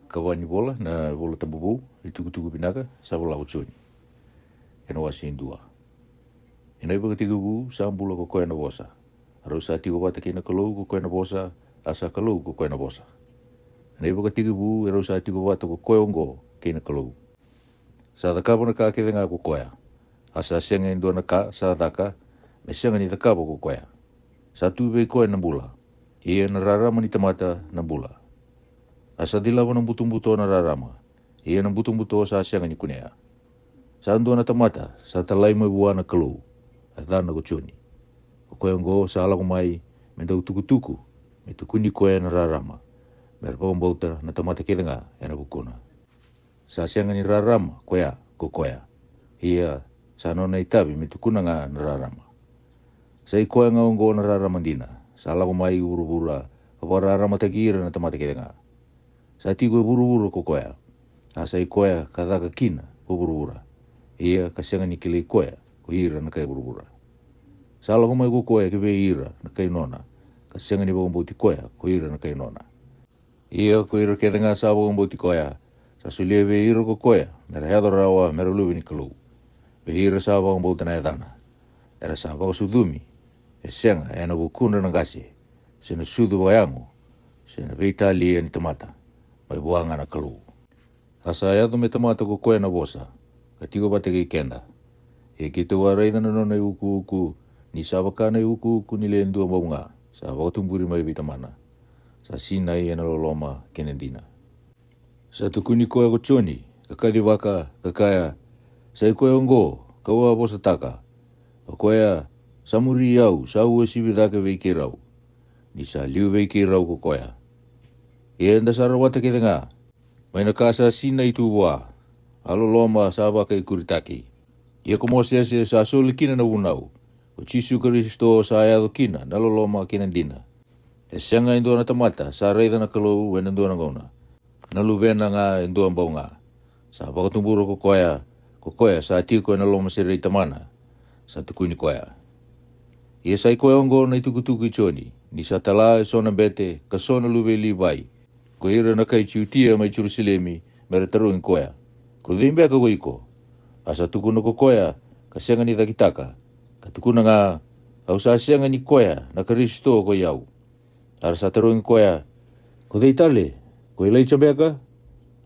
Kawani bola na bola tambubu ituku pinaka sa bola uchoni. Eno wasi indua. Ena iba katigu sambula ko koena bosa. Aro sa tigo bata kina kalau ko koena bosa asa kalau ko koena bosa. Ena iba katigu ero sa tigo bata ko koengo kina kalau. Sa daka bona ka kedenga ko koea. Asa senga indua na ka sa daka me senga ni daka ko koea. Sa tu be koena bula. Ia na rarama ni tamata na bula. Asa dilawa ng butung-buto na rarama. Iya ng butung-buto sa asyang ni kunea. Sa ando na tamata, sa talay mo buwan na kalau. At na kuchuni. Kukoyang go sa alang kumay, mendaw tuku-tuku. May tukuni koya na rarama. Merpong bauta na tamata kita nga, yan na bukuna. Sa asyang ni rarama, koya, kukoya. Iya, sa ano na itabi, may tukuna nga na rarama. Sa ikoya nga go na rarama dina. Sa alang kumay uru-ura, kapag rarama tagira na tamata kita nga. Sa tigo buru-buru ko koya. Asa koya kadaka kina ko buru-bura. Ia kasenga ni kile koya ko ira na kay buru-bura. Sa ala humay ko koya ke be ira na kay nona. Kasenga ni bauti koya ko ira na kay nona. Ia ko ira ke nga sa bauti koya. Sa sulia be ira ko koya. Mera hedo rawa mera lubi ni kalau. Be ira sa bauti na edana. Era sa bau sudumi. Esenga ena bukunda na gasi. Sena sudu bayango. Sena beita lia ni tamata. May buanga na kalau. Asa ayado me tamata ko koe na bosa. Katigo bate kay kenda. E kito waray na nanon na uku ni sabaka na uku ni lendu ang baunga. Sa bautumburi may bitamana. Sa sinay na loloma kenendina. Sa tukuni koe ko choni. Kakadi waka kakaya. Sa koe ongo. Kawa bosa taka. O koe samuri yau. Sa uwe sibidake veiki rau. Ni sa liu veiki rau ko koe. Ia nda sarawata kita nga. May nakasa sina itu wa. Alo loma saba kay kuritaki. Ia kumosese sa suli kina na unau. O Chisu Kristo sa ayado kina nalo loma kinandina. E senga indo na tamata sa reida na kalau wenando na ngona. Nalubena nga indo ang bau nga. Sa bakatumburo ko koya sa ati ko na loma si reita mana. Sa tukuni koya. Ia sa ikoy ongo na itukutuku choni. Ni sa tala sona bete kasona lube libai. Ko ira na kay chiutia may Jerusalemi mera tarung koya. Ko dhimbe ka goiko. Asa tukuna ko koya kasenga ni dakitaka. Katukuna nga au sa senga ni koya na Kristo ko yau. Ara sa tarung koya. Ko deitale. Ko ilay chambeka.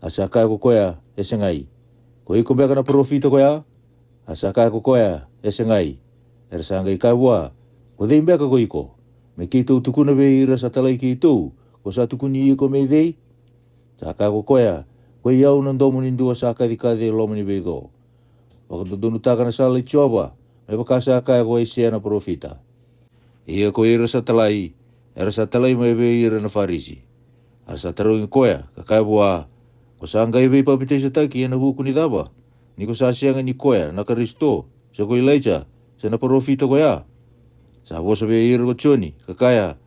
Asa kaya ko koya esengai. Ko iko beka na profita koya. Asa kaya ko koya esengai. Era sa ngai kawa. Ko dhimbe ka goiko. Me kito tukuna be ira sa talay kito. Ko sa tukuni ko me dei. Sa ka ko koya. Ko yau nan domo nindua sa ka dikade lomo ni bedo. Waktu dunu taka na sala choba. Me bakasa ka ko isia na profita. Ia ko ira sa talai. Era sa talai me be ira na farisi. Ar sa tarung koya. Ka bua. Ko sa ngai be papite sa taki na buku ni daba. Ni ko sa sianga ni koya na Kristo. Sa ko ilaija. Sa na profita koya. Sa bosa be ira ko choni. Kakaya.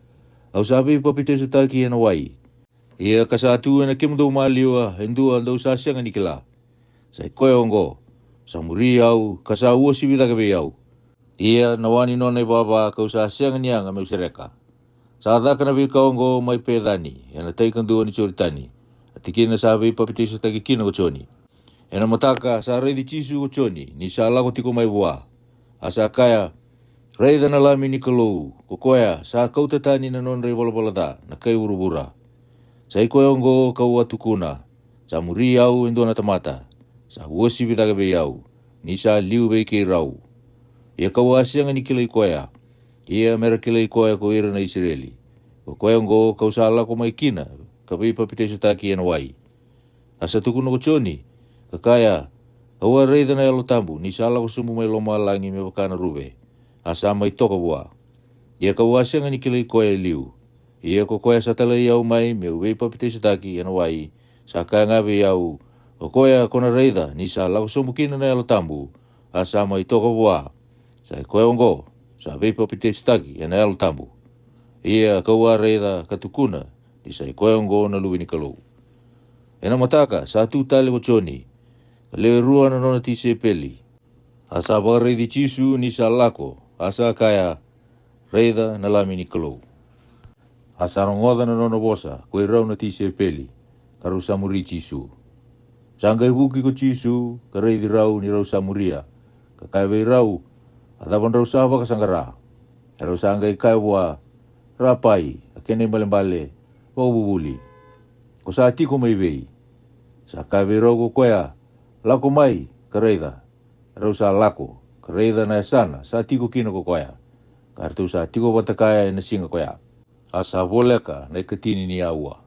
Au sabi papite sa taki na wai. Ia kasatu na kimdo maliwa hindu ando sa siang ni kila. Sa koe ongo. Sa muri au kasau si vida ke au. Ia nawani nona baba kau sa siang ni anga me sereka. Sa da kana bi ka ongo mai pedani. Yana tai kandu ni choritani. Atikina sabi papite sa taki kina ko choni. Ena mataka sa redi chisu ko choni ni sa la ko tiko mai bua. Asa kaya Raida na lami ni kalau, kokoya, sa kau tatani na non rei bola-bola na kay urubura. Sa ikoy ongo kau atukuna, sa muri au indo na tamata, sa wosi bitaga be au, ni sa liu be kay rau. Ia kau asyang ni kilay koya, ia mera kilay koya ko ira na Israeli. Kokoya ongo kau sala ko may kina, kabay papite sa taki yan wai. Asa tukuna ko choni, kakaya, awa raida na yalo tambu, ni sala ko sumu may loma langi me bakana rube. Asa may toka bua. Ia kawasya nga ni kilay koya liu. Ia ko koya sa talay yau may me uwe papite sa taki yan wai. Sa kaya nga be yau. O koya kona reida ni sa lau sumukina na yalo tambu. Asa may toka bua. Sa koya ongo. Sa uwe papite sa taki yan yalo tambu. Ia kawa reida katukuna. Ni sa koya ongo na luwi ni kalau. Ena mataka sa tu tali ko choni. Kale rua na nona tise peli. Asa bagay di chisu ni sa lako. Asa kaya reida na lami ni kalau. Asa rongoda na nono bosa, koe rau na tise peli. karu samuri Jisu. Sanggai buki ko Jisu, karai di rau ni rau samuria, kakaiwei rau, atapan rau saba kasangara, rau sanggai kaiwa, rapai, akene bale-bale, wau bubuli. Ko sa tiko mai wei, sa kaiwei rau ko koea, lako mai, kareida, rau sa lako, kareida na sana, sa tiko kina ko koea, kartu sa tiko watakaya na singa koea, asa boleka na ikatini ni aua.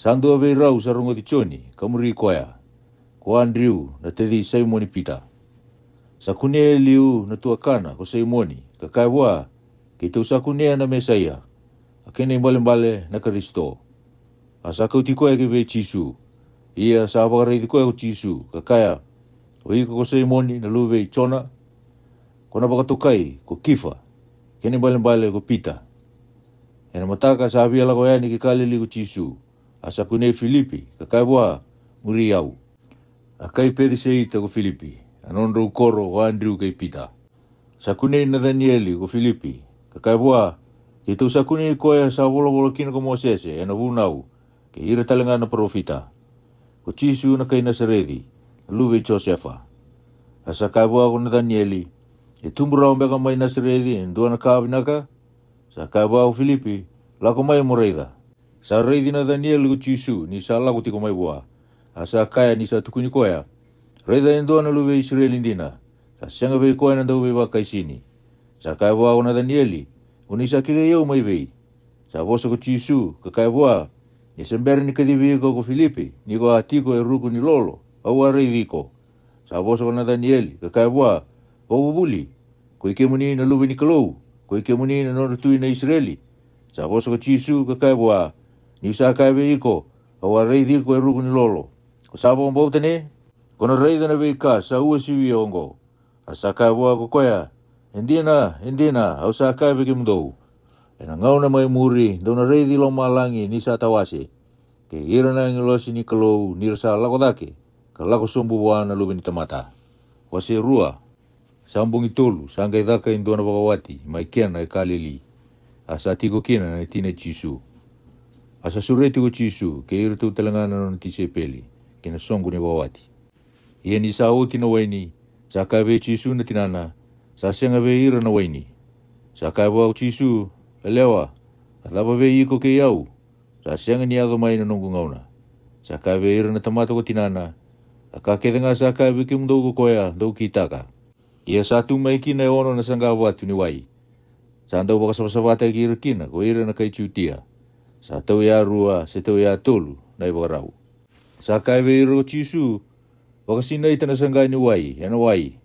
Sandu abe rau sa rungo di choni, kamuri koea, ko Andrew na tedi Simoni Pita. Sa kunea liu na tuakana ko Simoni, kakaiwa, kita sa kunea na Mesaya, akene mbale na Kristo. Asa kau ti koea kebe Jisu, ia sa abakarei di koea ko Jisu, kakaya, o ika ko Simoni na luwe chona, ko na bakatukai ko Kifa, kene mbale ko Pita. Ena mataka sa abia lako yani ki kalili ko Jisu, asa kune Filipi, kakaiwa, muri au. Akai pedi seita ko Filipi, anondro koro ko Andrew kay Pita. Sa kune na Danieli ko Filipi, kakaiwa, ito sa kune koya sa bola kina ko Mosese, ena vunau, kay ira talaga na profita. Ko Jisu na kay Nasaredi, luwe Josefa. Asa kaiwa ko na Danieli, itumbura umbeka may Nasaredi, endua na kabinaka, sa kaiwa ko Filipi, lako may moreida. Sa reidi na Daniel ko Jisu ni sa laku tiko mai bua. Asa kaya ni sa tukuni koya. Reida endo na luwe Israel indina. Sa sianga bei koya na dawe wakai sini. Sa kaya bua ko na Danieli. Uni sa kile yau mai bei. Sa bosa ko Jisu ka kaya bua. Ni semberi ni kadibi ko Filipi. Ni ko atiko e ruku ni lolo. Awa reidi ko. Sa bosa ko na Danieli ka kaya bua. Wabubuli. Ko ike muni na luwe ni kalou. Ko ike muni na norutui na Israeli. Sa bosa ko Jisu ka kaya bua. Ni sa kaiwe iko, awa reidi ko e ruku ni lolo. Ko sabo ang bautane, kono reida na beika sa ua siwi ongo. Asa kaiwa ko koya, hindi na, au sa kaiwe ki mdou. E na ngau na mai muri, do na reidi lo malangi ni sa tawase. Ke ira na ngilosi ni kalou, ni rasa lako dake, ka lako sumbu wana lubi ni tamata. Wase rua, sambung itolu, sanggai daka indo na bakawati, mai kiana e kalili. Asa tiko kina na itine Jisu. Asa sureti ko Jisu, ke ira tu talangana no tise peli, kina songu ni wawati. Ia ni sa oti na waini, sa kaiwe Jisu na tinana, sa senga we ira na waini. Sa kaiwa ko Jisu, elewa, ataba we iko ke iau, sa senga ni ado mai na nungu ngauna. Sa kaiwe ira na tamata ko tinana, aka kedenga sa kaiwe ke mdou ko koya, dou kitaka. Ia sa tu mai kina e ono na sanga watu ni wai. Sa andau baka sabasabata ki ira kina, ko ira na kai chutia. Sa tau ya rua, se tau ya tolu, na i wakarau. Sa kaiwe iro Jisu, wakasinaita na sanggai ni wai, yana wai.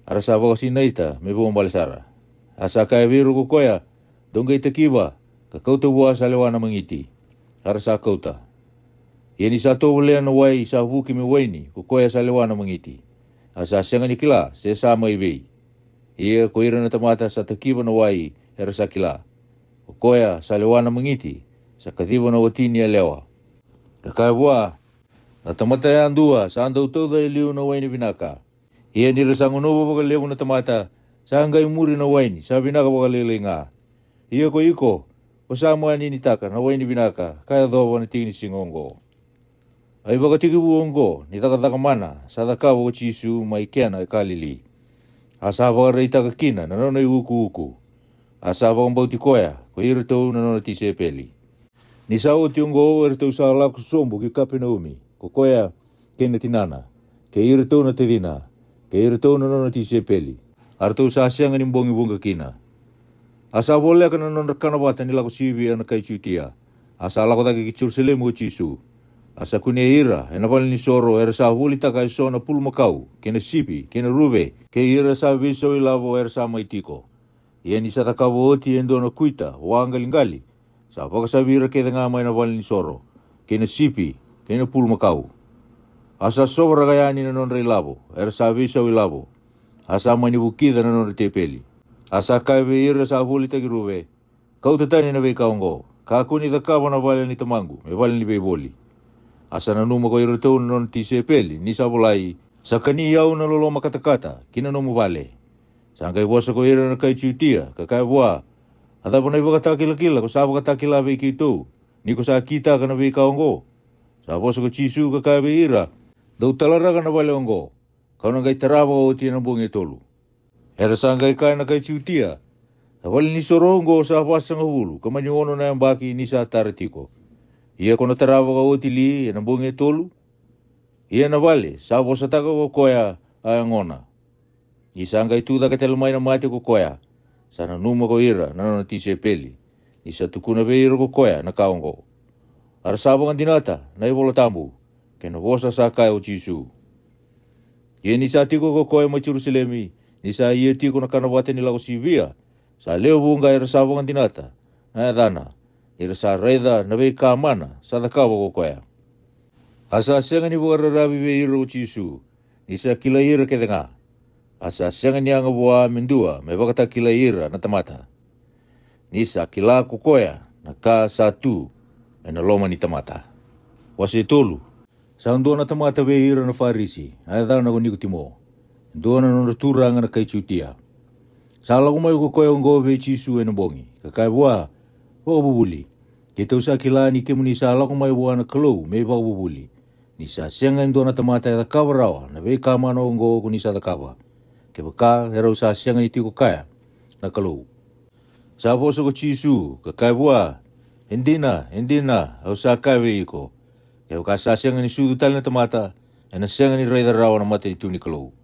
Ara sa wakasinaita, me buong balasara. Asa kaiwe iro kokoya, donggay takiba, kakauta buwa sa lewana mangiti. Ara sa kauta. Yani sa tau walea na wai, sa huki me waini, kokoya sa lewana mangiti. Asa sianga ni kila, se sa maibei. Ia ko ira na tamata sa takiba na wai, era sa kila. Kokoya sa lewana mangiti, sa katiba na watini ya lewa. Kakaiwa, na tamata ya andua, sa andau toda iliu na waini binaka. Ia nira sa ngunubo baka lewa na tamata, sa hanggai muri na waini, sa binaka baka lele nga. Ia ko iko, o sa mua ninitaka na waini binaka, kaya doba na tingin singongo. Ay baka tikibu ongo, ni takataka mana, sa dakawa ko Jisu maikena e kalili. Asa baka reita kakina, na nona uku. Asa baka mbauti koya, ko iritou na nona tise peli. Ni sa o tiongo o ertou sa lako sombo ki Kapenaumi, ko koea kena tinana, ke iritou na tedina, ke iritou na nona tise peli, artou sa sianga ni mbongi bunga kina. Asa bolea ka na nona kanabata ni lako sivi ana kai chutia, asa lako taki ki Jerusalemu ko Jisu, asa kune ira, ena pali ni soro, era sa huli taka iso na pulmakau, kena sipi, kena rube, ke ira sa viso ilavo era sa maitiko. Ia ni sa takabo oti endo na kuita, wangalingali, sa pakasabira keda nga may nawal ni soro, kena sipi, kena pulmakau. Asa sobra kayani na non ilabo, era sa visa ilabo, asa manibukida na non tepeli. Asa kaiwe ira sa huli tagirube, kau tatani na bei kaongo, kakuni dakabo na wala ni tamangu, me wala ni bei boli. Asa na numa ko ira tau na non tisepeli, ni sa bulai, sa kaniyao na loloma katakata, kina nomu vale. Sangkai bosa ko ira na kai chutia, kakaiwa, ata po na iba katakila-kila, ko sabo katakila bei kito, ni ko sa kita ka na bei kaongo. Sa bosa ko chisu ka kai ira. Dau talaraga na wale ongo. Kauna ngai tarawa o tina bungi tolu. Era sa ngai kai na kai chiutia. Awali ni sorongo sa pasanga hulu. Kamani ono na yang baki ni sa taratiko. Ia kona tarawa ka o tili na bungi tolu. Ia na wale sa bosa taka ko koya ayangona. Isa ngai tuda ka telemai na mate ko koya. Sana numa ko ira na nona tise peli. Isa tukuna be ira ko koya na kaongo. Ara sabangan dinata na ibola tambu. Kena bosa sa kai o chisu. Ia ni sa tiko ko koya ma Jerusalemi. Ni sa ia tiko na kanawate nila ko sivia. Sa leo bunga ira sabangan dinata. Na dana. Ira sa reda na be kamana. Sa dakawa ko koya. Asa sianga ni buka rarabi be ira o chisu. Ni sa kila ira ke denga. Asa sianga ni anga bua mendua. Me bakata kila ira na tamata. Ni sa kila ko koya. Na ka satu. Na loma ni tamata. Wasi tolu. Sa undua na tamata be ira na farisi. Aida na ko nikutimo. Undua na nona turanga na kai chutia. Sa lagu mai ko koya ungo be chisu na bongi. Kakai bua. Waka bubuli. Kita usa kila ni kemuni sa lagu mai bua na kalau. Me waka bubuli. Ni sa sianga undua na tamata ya kawa rawa. Na be kama na ungo ko ni sa kawa. Ke baka hera usa sianga ni tiko kaya. Na kalau. Sa boso ko chisu. Kakai bua. Endina, au sa kawe iko. Kaya ka sa sianga ni sudu tal na tamata, na sianga ni raida rawa na mata ni tuni kalau.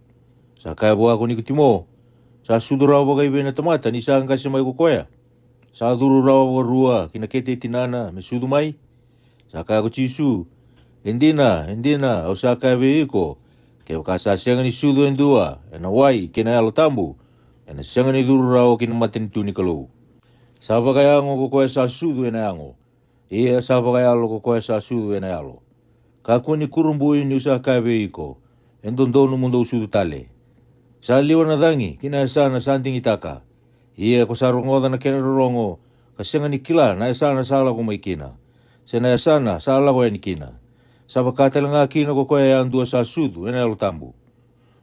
Sa kaya buha ko ni kutimo, sa sudu rawa bagay be na tamata, ni sa ang kasi may kukoya. Sa duru rawa baga rua, kinakete tinana, may sudu may. Sa kaya ko chisu, endina, au sa kawe iko. Kaya ka sa sianga ni sudu endua, na wai, kinayalo tambu, na sianga ni duru rawa kinamata ni tuni kalau. Saba kaya ngo ko koe sa sudu ena yango. Ia saba kaya lo ko koe sa sudu ena yalo. Kakuni kurumbu ini usaha kabe iko. Endondonu mundo sudu tale. Sa liwa na dangi kina sana santing itaka. Ia ko sa rongoda na kena rongo. Kasenga ni kila na sana sala ko may kina. Sena sana sala ko ni kina. Saba katala nga kina ko koe yang dua sa sudu ena yalo tambu.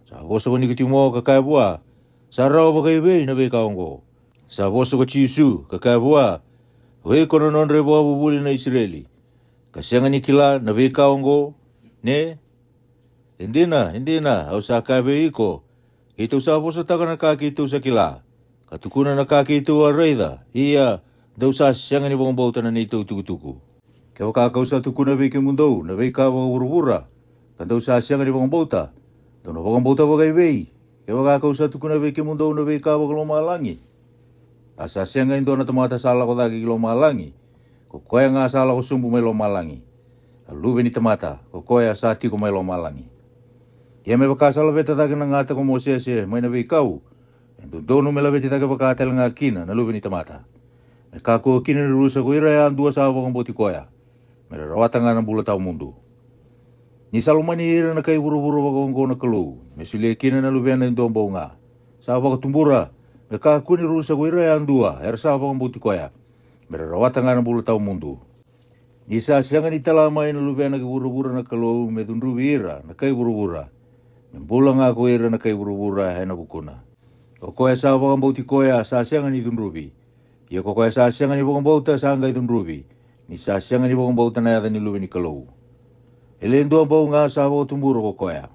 Sa bosa ko ni kitimo kakaya bua. Sa rawa bagay be na be kaongo. Sa boso ko chisu, kakabua, we kono non rebo bubuli na Israeli. Kasenga ni kila na we kaongo, ne? Indina, au sa kabe iko. Ito sa boso taka na kaki ito sa kila. Katukuna na kaki ito a reida, iya, daw sa sianga ni bong bauta na nito tukutuku. Kaya kakao sa tukuna we ke mundo, na we kawa urubura. Kandaw sa sianga ni bong bauta. Daw na bong bauta bagay we. Kaya kakao sa tukuna we ke mundo, na we kawa kalomalangi. Asa sianga indo na tamata sala ko dagi lo malangi. Ko koya nga sala ko sumbu may lo malangi. Lube ni tamata, ko koya sa ti ko may lo malangi. Ia me baka sala beta dagi na ngata ko mo sese may nabi kau. Endo dono me la beti dagi baka tel nga kina na lube ni tamata. Me kako kina ni rusa ko ira ya dua sa kong boti koya. Me rawata nga ng bula tao mundo. Ni salumani ira na kay buru-buru bagong na kalu. Me suli kina na lube na indombo nga. Sa baka tumbura. Meka kuni rusa ko ira yang dua, ersa apa buti koya. Merawatan nga ng bulu tao mundo. Nisa sianga ni talamay na lubya na buru-bura na kalau medunrubi ira na kay buru-bura. Membula nga ko ira na kay buru-bura ay nabukuna. O koya sa apa buti koya sa sianga ni dunrubi. Ia ko koya sa sianga ni bukang bauta sa angay dunrubi. Nisa sianga ni bukang bauta na yada ni lubya ni kalau. Elendo ang bau nga sa apa tumburo ko koya.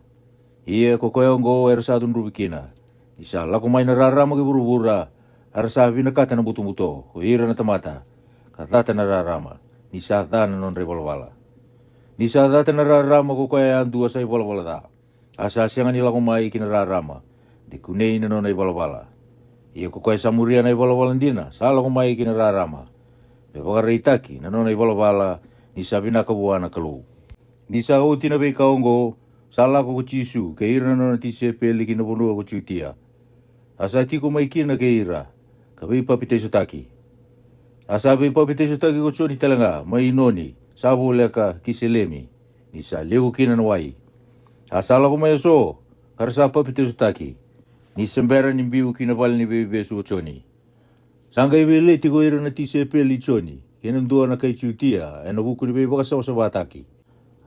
Ia ko koya ang go ersa dunrubi kina. Isa la ko may nararama ki buru-bura. Arasabi na kata na buto-buto. O ira na tamata. Katata nararama. Ni sa dana non rebalwala. Ni sa data nararama ko kaya ang dua sa ibalwala da. Asa siya nga nila kumay kinararama. Di kunay na non ibalwala. Iya ko kaya samuria na ibalwala dina. Sala kumay kinararama. Bepagaritaki na non ibalwala. Ni sabi na kabuha na kalu. Ni sa uti na kaongo. Sala ko chisu. Kaya ira na non tise peli kinabunua ko chutia. Asa ti ko may kina kay ira. Kabi papite sutaki. Asa bi papite sutaki ko choni talanga. May inoni. Sabo leka kiselemi. Ni sa lewu kina nawai. Asa la ko may so. Karsa papite sutaki. Ni sembera ni biu kinabal ni bebe su choni. Sanga ibele ti ko ira na ti sepeli choni. Kinandua na kay chutia. Ena buku ni bebe baka sa bataki.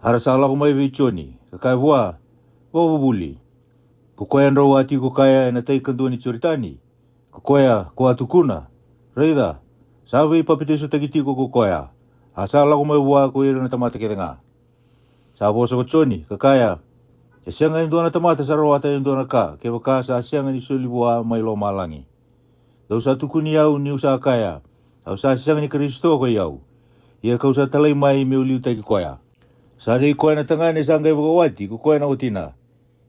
Harasa la ko may bebe choni. Kakaiwa. Bubuli. Kukoya ndo wati kukaya na tai kandu ni churitani. Kukoya ko atukuna. Reida. Sabi papite su tagiti ko kukoya. Asala ko may buwa ko ira na tamata kita nga. Sa vosa ko choni, kakaya. E sianga ni dona tamata sarawata ni dona ka, ke baka sa sianga ni sulibua mai lo malangi. Dau sa tukuni au ni usa kaya, au sa sianga ni Kristo ko iau. Ia kau sa talai mai me uliu tai koya. Sa rei koya na tangane sa ngai wati, ko koya na utina.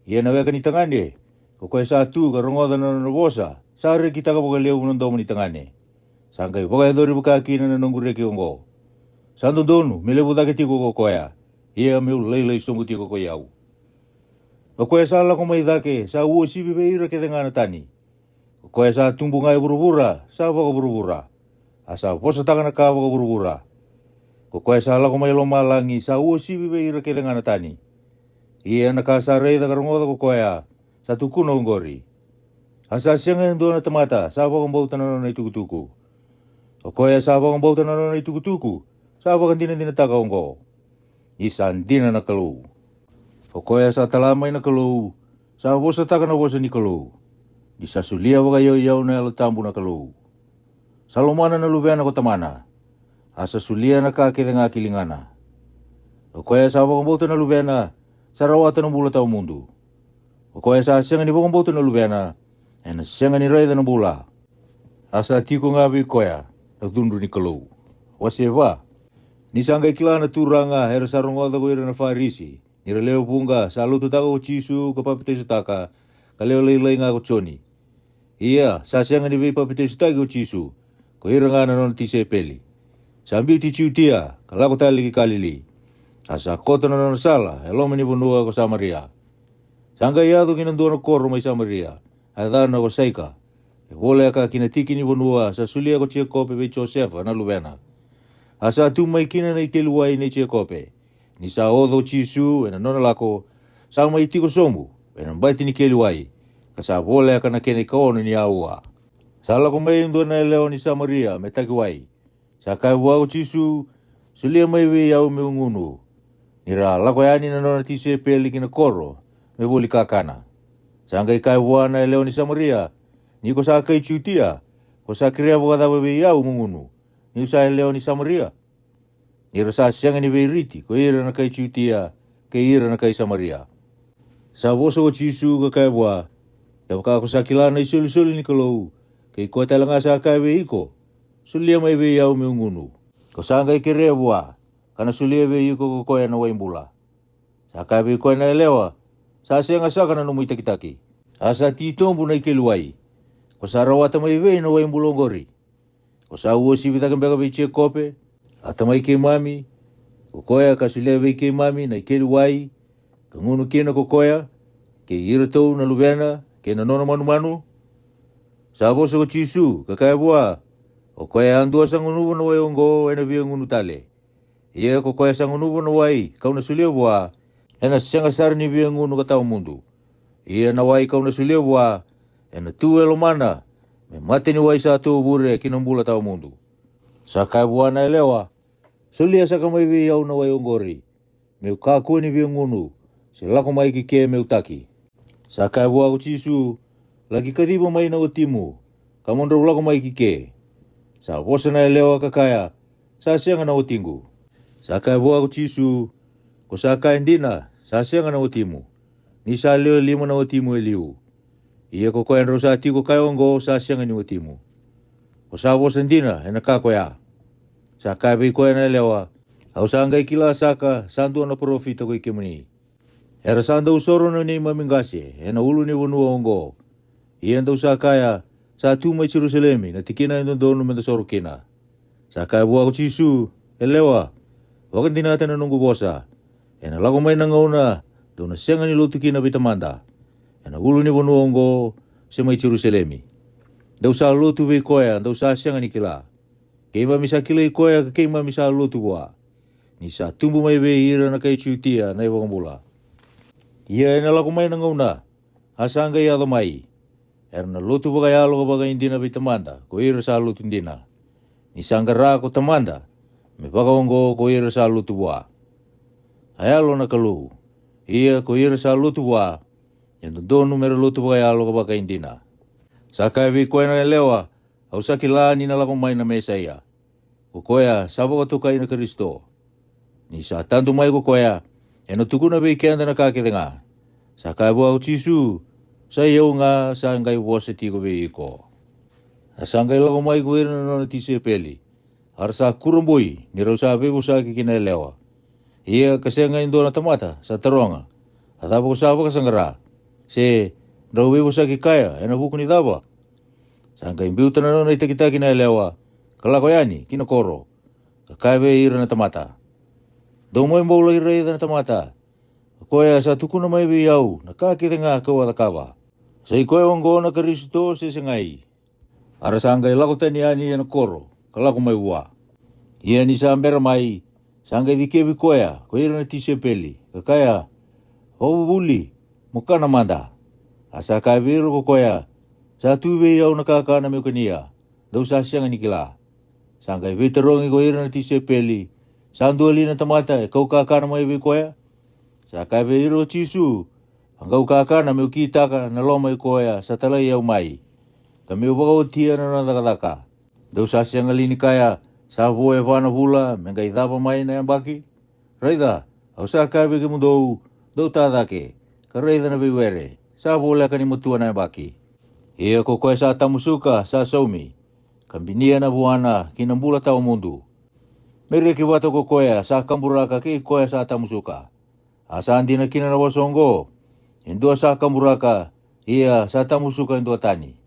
Ia na weka ni tangane, ko koya sa tu ka rongoda na vosa, sa re kita ka boga leu nondo ni tangane. Sa ngai boga dori buka kina na nongure ki ongo. Sa ndonu, me lebu dake tiko ko koya. Ia me ulei songu tiko ko iau. O koe sa lako mai dake, sa uo sibi beira ke ngana tani. O koe sa tumbu ngai burubura, sa waka burubura. Asa posa takana ka waka burubura. O koe sa lako mai lo malangi, sa uo sibi beira ke ngana tani. Ia na ka sa rei da karongoda ko koea, sa tukuno ngori. Asa sianga ndona tamata, sa waka mbauta na nai tukutuku. O koe sa waka mbauta na nai tukutuku, sa waka dina taka ongo. Isan dina na kalau. O koe sa talamai na kalau, sa wosa taka na wosa ni kalau. Di sa sulia waka yau na ala tambu na kalau. Salomana na lubeana ko tamana. Asa sulia na ka kede nga kilingana. O koe sa waka mbauta na lubeana, sa rawata na bula tau mundu. O koe sa sianga ni waka mbauta na lubeana, ena sianga ni raida na bula. Asa tiko ngawi koea, na tundu ni kalau. Waseva. Ni sanggai kilana turanga hera sarungoda ko ira na farisi. Nira leo punga sa lutu taka ko chisu ko papite sutaka. Kaleo leilai nga ko choni. Iya, sa sianga ni bei papite sutaki ko chisu. Ko ira nga na non tise peli. Sambil ti ciutia, kalako tali ki kalili. Asa kota na non sala, heloma ni bunua ko Samaria. Sanggai yado kinandua na koro mai Samaria. Adana ko saika. E wole aka kinatiki ni bunua sa sulia ko chia kope bei Josefa na lubena. Asa tu mai kina na ikeluai nei chia kope. Ni sa odo chisu ena nona lako sa mai tiko somu. Ena baiti ni keluai. Kasa wole aka na kene kaono ni aua. Sa lako mai ndo na leo ni Samaria me takiwai. Sa kai wau chisu sulia mai we yau me ungunu. Nira lako yani na nona tise peli kina koro me boli kakana. Sa ngai kai wau na leo ni Samaria. Ni ko sa kai chutia. Ko sa kria boga dawe we yau mungunu. Ni usai leo ni Samaria. Ni rasa sianga ni beiriti, ko ira na kai chutia, ke ira na kai Samaria. Sa woso ko chisu ka kai wa, ya waka ko sa kilana isuli ni kalau, ke ko talanga sa kai we iko, sulia mai we yau me ungunu. Ko sa ngai kere wa, kana sulia we iko ko koya na waimbula. Sa kai we ko na lewa, sa sianga sa kana no muitakitaki. Asa ti tombu na ikeluai, ko sa rawata mai we na waimbulongori. O sa uo si vita kembega biche kope, atamai ke mami, o koea ka sulia vei ke mami na ikeli wai, ka ngunu kena ko koea, ke ira tau na lubena, ke na nono manu. Sa bosa ko chisu, ka kaya bua, o koea andua sa ngunubo na wai ongo, ena via ngunu tale. Ia ko koea sa ngunubo na wai, kau na sulia bua, ena sianga sari ni via ngunu ka tau mundu. Ia na wai kau na sulia bua, ena tu elo mana, me mate ni wai sa tu bure kinambula tau mundu. Sa kai buana elewa. Sulia sa kamai vi yau na wai ongori. Me ukaku ni vi ngunu. Se lako mai ki ke me utaki. Sa kai bua ko chisu. Lagi kadibo mai na utimu. Kamondro lako mai ki ke. Sa bosa na elewa kakaya. Sa sianga na utingu. Sa kai bua ko chisu. Ko sa kai ndina. Sa sianga na utimu. Ni sa leo lima na utimu eliu. Ia ko koe rosa tiko kai ongo sa sianga ni utimu. Ko sa bosa ndina ena ka koea. Sa kai bei koe na lewa. Au sa ngai kila saka sandu na profita ko ikemuni. Era sanda usoro na ni mamingase ena ulu ni wonua ongo. Ia ndo sa kaya sa tu mai Jerusalemi na tikina ndo dono menda soro kina. Sa kai bua ko chisu elewa. Wakan dinata na nunggu bosa. Ena lago mai na ngauna dona sianga ni lotu kina bitamanda. Ena ulu ni wonu ongo se mai Jerusalemi. Dau sa lotu vei koea, dau sa sianga ni kila. Keima misa kila i koea, keima misa lotu boa. Ni sa tumbu mai vei ira na kai chutia na iwa ngambula. Ia ena lako mai na ngauna, hasanga i ado mai. Erna lotu bagai alo ka bagai indina vei tamanda, ko ira sa lotu indina. Ni sanggara ko tamanda, me baga ongo ko ira sa lotu boa. Ayalo na kalu, ia ko ira sa lotu boa. Yang do numero lutu bagai alo ka baka indina. Sa kai vi koe na elewa, au sa kila ni na lako mai na mesa ia. Ko koea, sabo ka tukai na Kristo. Ni sa tantu mai ko koea, no tukuna be ke andana ka ke nga. Sa ka bua o chisu, sa yau nga sa ngai wose tiko be iko. Asa ngai lago mai ko ira no tise peli. Har sa kurumbui, ni rausa bebo sa ki kina lewa. Ia kasi nga indona tamata, sa taronga. Atapa ko sa ka sangara. Se, rau bebo sa ki kaya, ena buku ni daba. Sa ngai mbiuta na no itakita kina lewa. Kalako yani, kina koro. Kakaya be ira na tamata. Dau mai maula ira ira na tamata. Koya sa tukuna mai be yau, na kakita nga kawa da kawa. Sa ikoe ongo na karisto se sengai. Ara sa ngai lako tani ani ena koro, kalako mai ua. Ia ni sa ambera mai, sa ngai dikebi koya, ko ira na tise peli. Kakaya, hobu buli, mukana manda. Asa kai biro ko koya, sa tuwe yau na kakana me kania. Dau sa sianga nikila. Sa ngai veterongi ko ira na tise peli. Sa anduali na tamata, kau kakana mai be koya. Sa kai biro chisu, angau kakana me ukitaka na loma koya, sa talai yau mai. Kami ubaga tia na nandakadaka. Dau sa sianga lini kaya, sa voe vana vula, mengai dapa mai na yambaki. Raida, au sa kai beke mundou, dau tadake, ka raida na bewere, sa voe kani mutua na yambaki. Ia ko koe sa tamusuka, sa saumi, kambinia na buana, kinambula tau mundu. Mere ki wata ko koe, sa kamburaka ki koe sa tamusuka. Asa andi na kina na wasongo, indua sa kamburaka, ia sa tamusuka indua tani.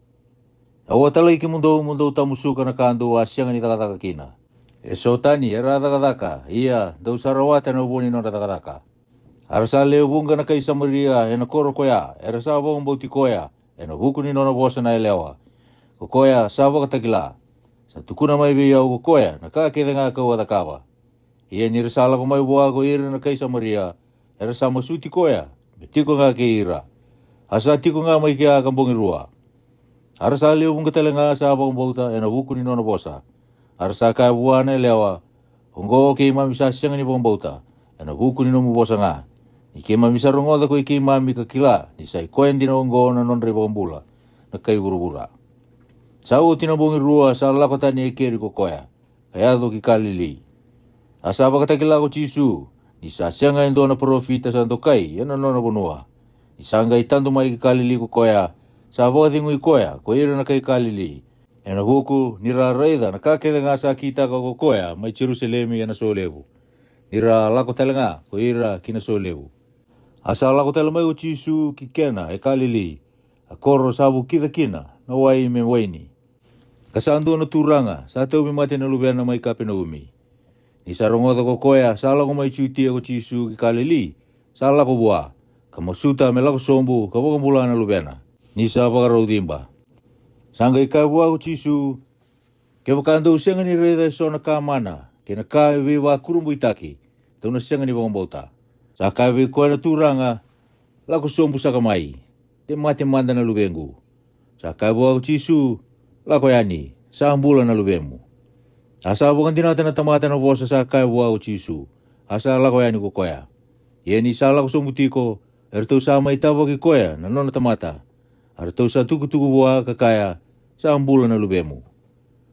Awa talai ki mundo tamusuka na kando wa sianga ni takataka kina. E so tani era takataka, ia dau sarawata na uboni no takataka. Arasa leo bunga na kay Samaria e na koro koya, era sa bong bauti koya, e na buku ni no na bosa na elewa. Ko koya sa baka tagila, sa tukuna mai biya ko koya, na kakita nga kawa takawa. Ia nirisala ko mai buwa ko ira na kay Samaria, era sa masuti koya, betiko nga ke ira. Asa tiko nga mai kia kambongi rua. Arasa leo bunga talenga sa bong bauta, e na buku ni no na bosa. Arasa kaya buwa na elewa, hongo ke imami sa siyang ni bong bauta, e na buku ni no mubosa nga. Ike mami sa rongoda ko ike mami kakila, ni sa ikoen din hongo na non rebambula, na kay burubura. Sa uti na bungi rua, sa lakota ni ekeri ko koya, kaya do ki kalili. Asa baka takila ko chisu, ni sa siyang nga indo na profita sa antokai, yan na non na bunua. Ni sa nga itando mai ki kalili ko koya, sa baka dingo ikoya, ko ira na kay kalili. E na buku, nira raida, na kakeda nga sa kita ko koya, may Jerusalemi yan na solebu. Nira lako talenga, ko ira kina solebu. Asa lako tala mai o chisu ki kena e kalili, a koro sabu kita kina, na wai me waini. Kasando na turanga, sa tau mi mate na lubiana mai kape na umi. Ni sa rongoda ko koya, sa lako mai chutia ko chisu ki kalili, sa lako bua, kamasuta me lako sombu, kabukambula na lubiana. Ni sa pakarau timba. Sangga ika bua ko chisu, ke bakando usenga ni reda so na kamana, ke na ka viva kurumbu itaki, tau na senga ni bangambauta. Sa ka vi koe na turanga, lako sombu sa kamai, te mate manda na lubengu. Sa ka bua ko chisu, lako yani, sa ambula na lubemu. Asa bukan tinata na tamata na bosa sa ka bua ko chisu, asa lako yani ko koya. Ye ni sa lako sombu tiko, erto sa mai tabo ki koya na nona tamata. Arto sa tuku-tuku bua kakaya, sa ambula na lubemu.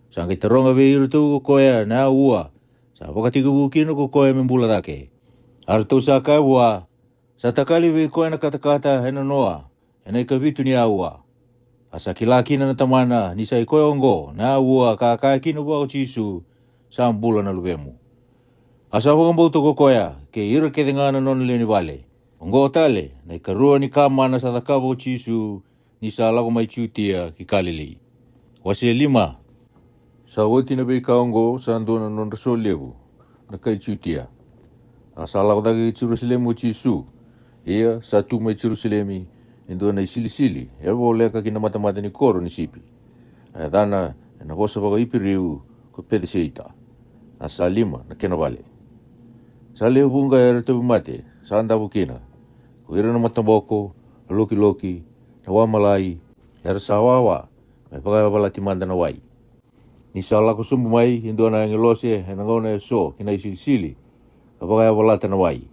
Sangkai teronga be irto ko koya na ua, sa pakatiku bukino ko koya membula dake. Arto sa ka bua, sa takali be koya na kata-kata hena noa, hena ikabitu ni aua. Asa kilaki na natamana ni sa ikoy ongo na ua kakaya kino bua ko chisu, sa ambula na lubemu. Asa wakambauto ko koya, ke ira ke nga na non leni bale. Ongo tale, na ikarua ni kama na sa takabo chisu, ni sa lako mai chutia ki kalili. Wase 5. Sa wati na bei kaongo sa ando na non raso lebu, na kai chutia. Asa lako dagi Jerusalemu chisu, ia sa tu mai Jerusalemi, indo na isilisili, ewa leka kina mata-mata ni koro ni sipi. Aya dana, na bosa baka ipiriu, ko pede seita. Asa 5, na kena bale. Sa leo bunga era tabi mate, sa anda bukina. Ko ira na matamboko, loki-loki, na wamalai, era sa wawa, may pagkabala timanda na wai. Ni sa lako sumbu mai, indo na ngilose, na ngona so, kina isilisili, kapagkabala na wai.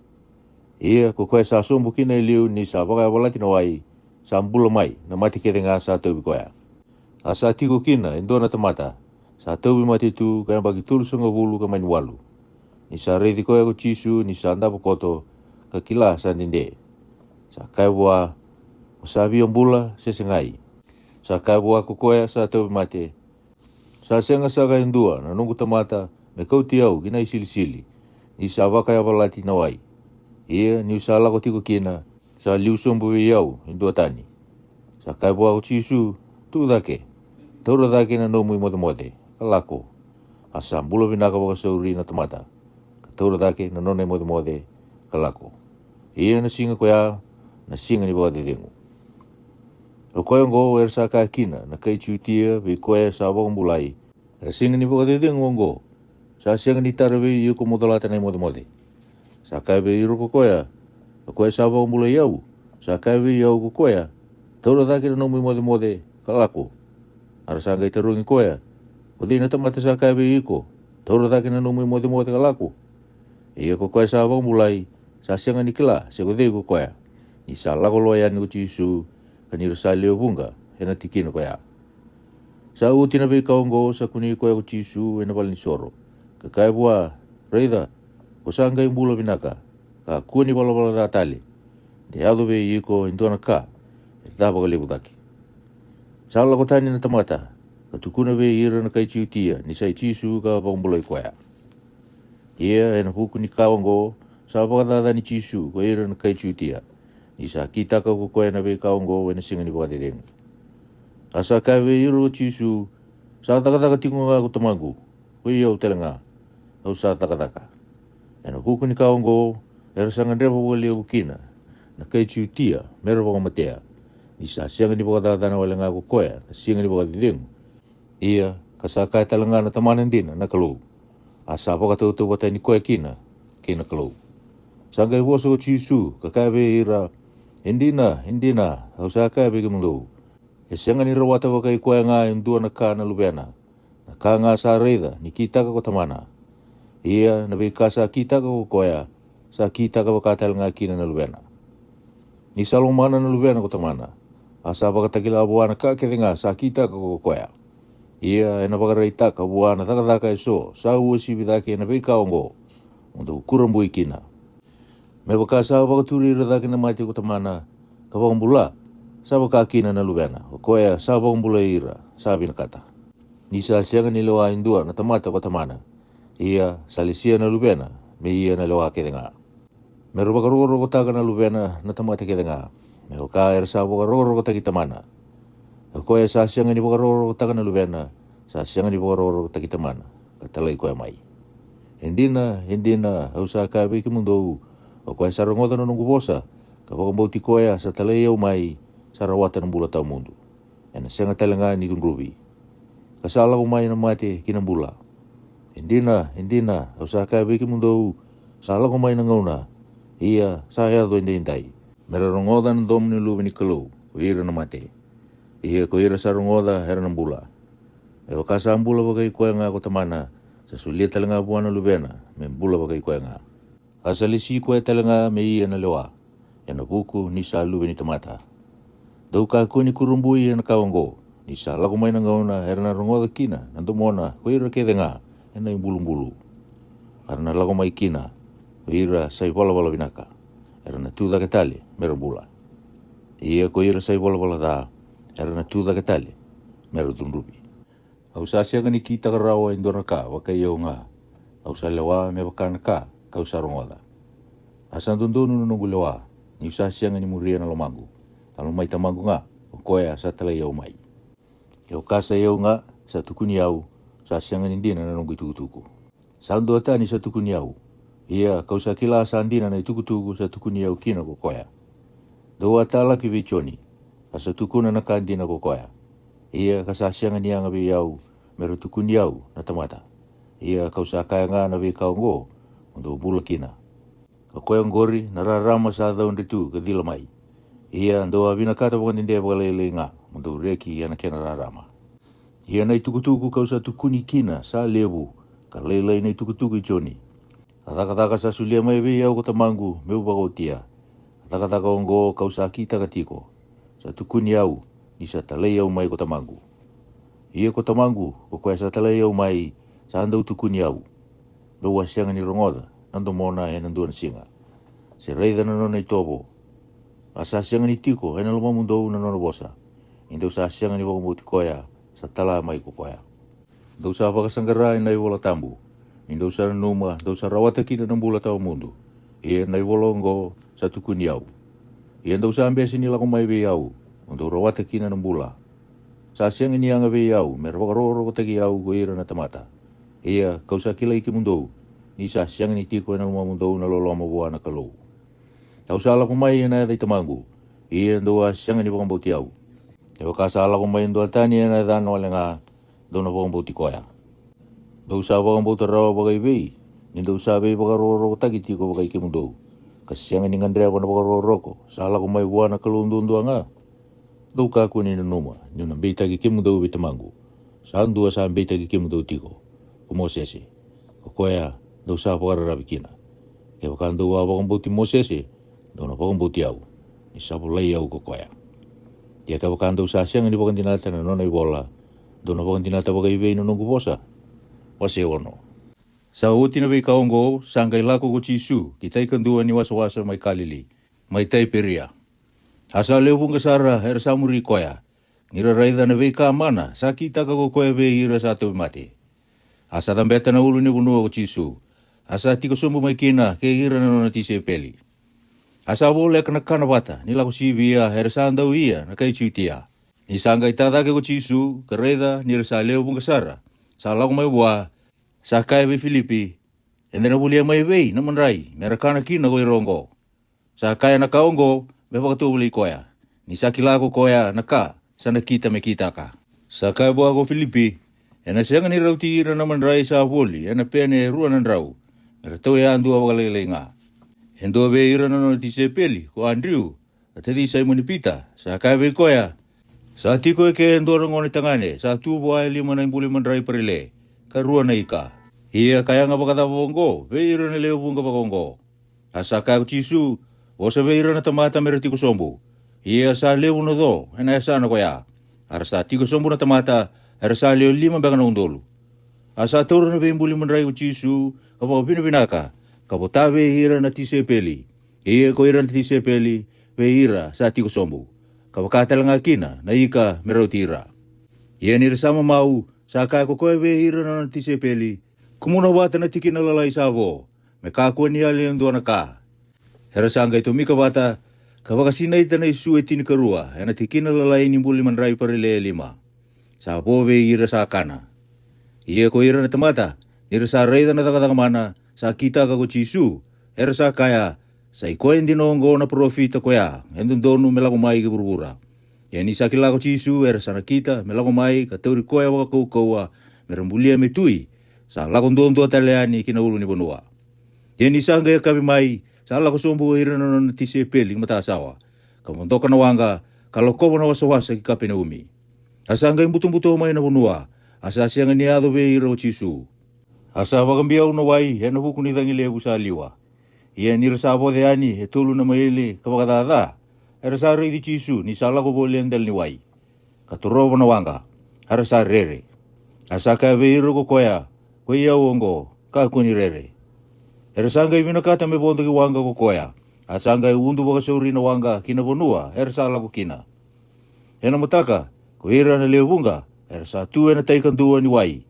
Ia, ko koe sa sumbu kina iliu, ni sa pagkabala na wai, sa ambula mai, na mati kete nga sa tobi koya. Asa tiko kina, indo na tamata, sa tobi mati tu, kaya bagi tulu sunga bulu ka main walu. Ni sa reiti koya ko chisu, ni sa andapo koto, ka kila sa dinde. Sa kai bua o sa avion bula se sengai. Sa kai bua kokoea sa tau mate. Sa senga sa kai ndua na nungu tamata me kauti au kina isilisili. Ni sa waka ya walati na wai. Ia ni sa lako tiko kina sa liusombu iau indua tani. Sa kai bua o chisu tu dake. Taura dake na nomu i mode kalako. Asa mbula vinaka waka sauri na tamata. Taura dake na none mode kalako. Ia na singa koea na singa ni waka dengu. O koe ngo er sa ka kina na kai chutia vi koe sa waka mbulai. E singa ni waka dengu ngo. Sa singa ni tarawe i uko modolata na mode. Sa kai ve iro ko koea. O koe sa waka mbulai au. Sa kai ve iau ko koea. Taura dake na nomu i mode kalako. Ara sa ngai tarungi koea. O dina tamata sa kai ve iko. Taura dake na nomu i mode kalako. Ia ko koe sa waka mbulai. Sa singa ni kila se ko dei ko koea. I sa lako loa yani ko chisu. Kanira sa leo bunga. Hena tikina koea. Sa utina ve kaongo sa kuni koea ko chisu. Hena pali ni soro. Ka kai bua reida. Ko sa ngai mbula binaka. Ka kuni wala da tali. De ado ve iko indona ka. E tapa ka lebu daki. Sa lako tani na tamata. Ka tukuna ve ira na kai chiutia. Ni sa chisu ka pambula i koea. Ia hena huku ni kaongo. Sa pakatata ni chisu ko ira na kai chiutia. Ni sa kitaka ko koea na ve kaongo. Wena singa ni pakatetengu. Asa kai ve ira o chisu. Sa takataka tingo nga ko tamagu. Ko iau telenga. Au sa takataka. Hena huku ni kaongo. Era sanga ndrepa wale o kina. Na kai chiutia. Mera pakamatea. Ni sa singa ni pakatata na wale nga ko koea. Na singa ni pakatetengu. Ia kasa kai talanga na tamanan dina na kalou. Asa pakatautu wata ni koea kina kalou. Sangkai woso o chisu ka kai ve ira. Indina. Au sa kai ve kimundou. E senga ni rawata waka i koea nga indua na ka na lubena. Na ka nga sa reida ni kitaka ko tamana. Ia na ve ka sa kitaka ko koea. Sa kitaka waka talanga kina na lubena. Ni salomana na lubena ko tamana. Asa pakatakila abuana ka kethenga sa kitaka ko koea. Ia ena pakaraitaka buana takataka e so. Sa uosi vidake ena ve kaongo. Untuk kurambu ikina. Me wakasa wakaturi radake na mati ko tamana. Kapakambula. Sa wakakina na lubena. O koea sa wakambula ira. Sabi na kata. Ni sa sianga ni lewa indua na tamata ko tamana. Ia salisia na lubena. Me ia na lewa kethenga. Me rupakaroro ko taka na lubena na tamata kethenga. Me waka era sa wakaroro ko taki tamana. Koe sa sianga ni wakaroro taka na lubena. Sa sianga ni wakaroro taki tamana. Katalai koe mai. Hendina. Au sa kai ve kimundou. O koe sa rongota na nungu bosa. Kapakambauti koe sa talai au mai. Sa rawata na mbula tau mundu. Ena sianga talenga ni tunrubi. Kasala ko mai na mate kina mbula. Hendina. Au sa kai ve kimundou. Sa ala ko mai na ngauna. Ia sa hea do indai. Mera rongota na domini lubi ni kalou. Ko ira na mate. Ia ko ira sa rongoda hera na mbula. E wakasa mbula wakai koe nga ko tamana. Sa sulia talenga buana lubena. Me mbula wakai koe nga. Asa lisi koe talenga me ia na lewa. E na buku ni sa lubi ni tamata. Dau ka koe ni kurumbui e na kawango. Ni sa lako mai na ngauna hera na rongoda kina. Nanto mona ko ira ke denga. E na imbulu-mbulu. Hara na lako mai kina. Ko ira sai wala binaka. Hera na tuda ke tali. Mera mbula. Ia ko ira sai wala da. Era na tuda ke tali. Mero tunrubi. Au sa siaga ni kita karawa indora ka. Waka iau nga. Au sa lewa me wakana ka. Kau sa rongoda. Asan tundonu nungu lewa. Ni sa siaga ni muria na lomangu. Talo mai tamangu nga. O koea sa tala iau mai. Iau kasa iau nga. Sa tukuni iau. Sa siaga ni dina na nungu itukutuku. Sa ando atani sa tukuni iau. Ia kau sa kila sa andina na itukutuku sa tukuni iau kina ko koea. Doa tala ki vichoni. Asa tukuna na kandi na kokoya. Ia kasasianga niya nga biyau. Meron tukun yau na tamata. Ia kausakaya nga na bikaongo. Untuk bula kina. Kakoyang gori nararama sa daun ritu kadilamay. Ia ando binakata pang hindi pagalele nga. Untuk reki ia na kinararama. Ia na itukutuku kausa tukuni kina sa lebu. Kalelay na itukutuku ichoni. Ataka-taka sa sulia may biyau katamangu. Meu bagotia. Ataka-taka ongo kausa kita katiko. Sa tukuni au, ni sa talay au mai ko tamangu. Ia ko tamangu, ko kaya sa talay au mai, sa andau tukuni au. Bawa sianga ni rongoda, nando mona e nanduan singa. Se reida na nona i tobo. Asa sianga ni tiko, ena loma mundo na nona bosa. Indau sa sianga ni waka mauti koya, sa tala mai ko koya. Dau sa wakasangarai na i wola tambu. Indau sa numa, dau sa rawata kina na mbula tau mundu. Ia na i wolongo sa tukuni au. Ia dau sa ambesi ni lako mai vei au, undau rawata kina na mbula. Sa sianga ni anga vei au, mera wakaroro ko tagi au ko ira na tamata. Ia kau sa kila iki mundou, ni sa sianga ni tiko ena loma mundou na lolo amawa na kalou. Tau sa lako mai ena edai tamangu, ia ndau a sianga ni wakambauti au. Ewa ka sa lako mai ndo altani ena edano alenga, dau na wakambauti koya. Dau sa wakambauti rawa wakai vei, ni dau sa vei wakaroro ko tagi tiko wakai ki mundou. Kasi sianga ni ngandrea wana wakaroro ko, sa lako mai wana kalou ndundua nga. Dau ka kuni na numa, ni unang beitagi ki mundou vi tamangu. Sa andua sa beitagi ki mundou tiko. Ko Mosese, ko koya dau sa wakararabi kina. Ewa ka ndau a wakambauti Mosese, dau na wakambauti au, ni sabu lai au ko koya. Ia ka wakandau sa sianga ni wakantinata na nona i wola, dau na wakantinata wakai vei na nungu bosa. Wase ono. Sa uti na vei kaongo, sangai lako ko Jisu, kita ikan dua ni wasa-wasa mai kalili, mai tai peria. Asa leo bunga sara, era samuri koya. Ngira raida na vei ka mana, sa kita ka ko koya vei ira sa tau mati. Asa tambeta na ulu ni bunua ko Jisu. Asa tiko sumbu mai kina, ke ira na nona tise peli. Asa wole kana kana wata, nila ko sibia, era sa andau ia, na kai chuitia. Ni sangai tatake ko Jisu, ka raida, nira sa leo bunga sara. Sa lako mai wa, sa kai vei Filipi, ende na bulia mai vei, na manrai, mera kana kina ko irongo. Sa kai na kaongo, me wakatubuli koya. Ni sa kilako koya na ka, sana kita me kita ka. Sa kai bua ko Filipi, ena sianga ni rauti ira na manrai sa buli, ena pene ruanan rau. Mera tau ya andua wakalele nga. Endo ve ira na nona tise peli, ko Andrew, atedi Simon Peter, sa kai vei koya. Sa tiko eke endora ngone tangane, sa tubo ai lima na imbuli manrai parile, ka rua na ika. Ia kaya nga bakata bongo, veira na leo bunga bakongo. Asa kaya ko Jisu, osa veira na tamata mera tiko sombu. Ia sa leo na do, ena esa na koya. Ara sa tiko sombu na tamata, ara sa leo lima baka na undolu. Asa toro na veimbuli manrai ko Jisu, kapag pinapinaka, kapota veira na tise peli. Ia ko ira na tise peli, veira sa tiko sombu. Kapakata lang akina, na ika merau tira. Ia nira sama mau, sa kaya ko koe veira na tise peli. Kumuna wata na tiki na lalai savo, me kakua ni ali ang doana ka. Hera sangga ito mika wata, kapakasina ita na isu etini karua, ena tiki na lalai ni mbuli manrai parile lima. Sa po veira sa kana. Ia ko ira na tamata, nira sa reida na takatakamana, sa kita ka ko Jisu, hera sa kaya, sa ikoy hindi nongo na profita koya, endun donu melagumay ki burbura. Yan isa kilako Jisu, era sa nakita, melagumay, katauri koya waka kaukawa, merambulia metui, sa lakon doon doon taliani kinaulo ni Bonua. Yan isa gaya kami may, sa lako sumbu ira na tise peling matasawa, kamuntoka na wanga, kalokobo na wasawasa kikapi na umi. Asa gaya butung-butung may na Bonua, asa siyang niado be ira o Jisu. Asa wakambiyaw na way, yan hukunitang ilego sa aliwa. Ia nira sa de ani, tulu na maili kapakadada. Era sa rei di Jisu, ni sa lako bolendel ni wai. Katurobo na wanga, era sa rere. Asa ka veiro ko koya, koya uongo, ka kuni rere. Era sa ngai minakata me bondo ki wanga ko koya. Asa ngai undu waka sauri na wanga kina Bonua, era sa lako kina. Ena mataka, ko ira na leobunga, era sa tuwe na taikan dua ni wai.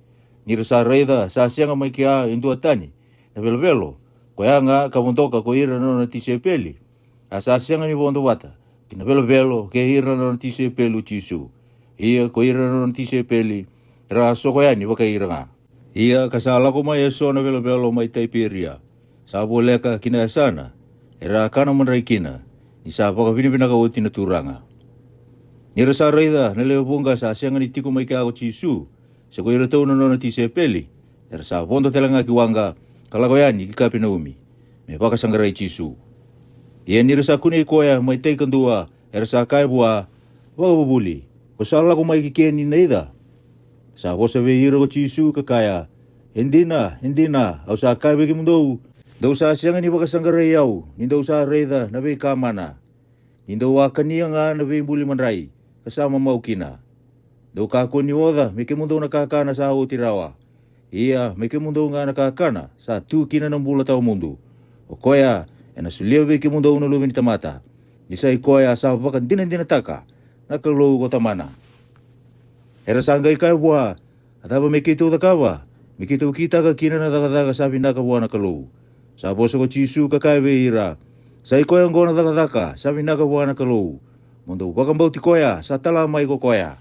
Nira sa reida, sa sianga mai kia indua tani, na velo-velo. Koya nga kamuntoka ko ira na tise peli. Asa sianga ni bondo wata. Kina velo ke ira na tise pelu Jisu. Ia ko ira na tise peli. Raso koya ni waka ira nga. Ia kasala ko mai eso na velo mai taiperia. Sabo leka kina sana. Era kana manrai kina. Ni sabo ka pinipinaka uti na turanga. Nira sa reida na leo bunga sa sianga ni tiko mai kia ko Jisu. Sa ko ira tau na tise peli. Era sa bondo telanga kiwanga. Kalakoyani kikapi na umi, me pakasanggarai Jisu. Ia nira sa kuni koya mai teikan dua, era sa kai bua, wakabubuli, ko sala ko mai kikeni na ida. Sa ko sa veira ko Jisu kakaya, hindi na, au sa kai bagi mundou, daw sa siyang ni pakasanggarai yau, nindaw sa reida na vei kamana, nindaw wakaniya nga na vei mbuli manrai, kasama maukina. Daw kako ni oda, me ke mundou na kakana sa utirawa. Ia, me ke mundo nga nakakana, sa tu kina ng bula tao mundo. O koya, ena sulia ve ke mundo una luveni tamata. Isa I koe a sa waka dina taka na ka lou ko tamana. Era sanga I kai bua, ataba me ke tau da kawa, me ke tau ki taka kina na daga sabi na ka bua na ka lou. Sa boso ko chisu ka kai ve ira, sa I koe ngona daga sabi na ka bua na ka lou. Mondo wakambau ti koea, sa tala mai ko koea.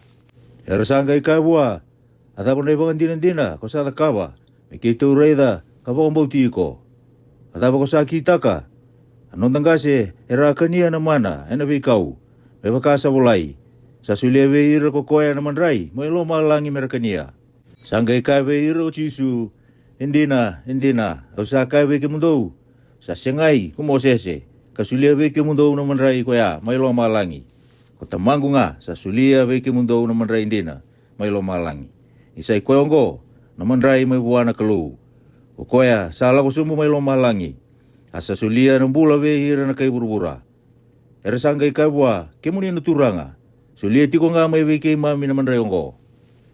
Era sanga I kai bua, ataba nei wakan dina ko sa da kawa, me ke tau reida ka wakambau ti iko. Ataba ko sa ki taka, anondangase era kania na mana ena ve kau, me wakasa volai. Sa sulia ve ira ko koea na mandrai, mo ilo malangi merakania. Sanga I kai ve ira o chisu, indina, au sa kai ve ke mundou, sa sengai kumo sese, ka sulia ve ke mundou na mandrai koea, mo ilo malangi. Ko tamangu nga, sa sulia ve ke mundou na mandrai indina, mo ilo malangi. Isai koe ongo, na mandrai mo buana kalou. O koea, sa lako sumbu mo ilo malangi. Asa sulia na mbula ve ira na kai burubura. Era sanga I kai bua, ke muni na turanga. Sulia tiko nga mai ve ke mami na mandrai ongo.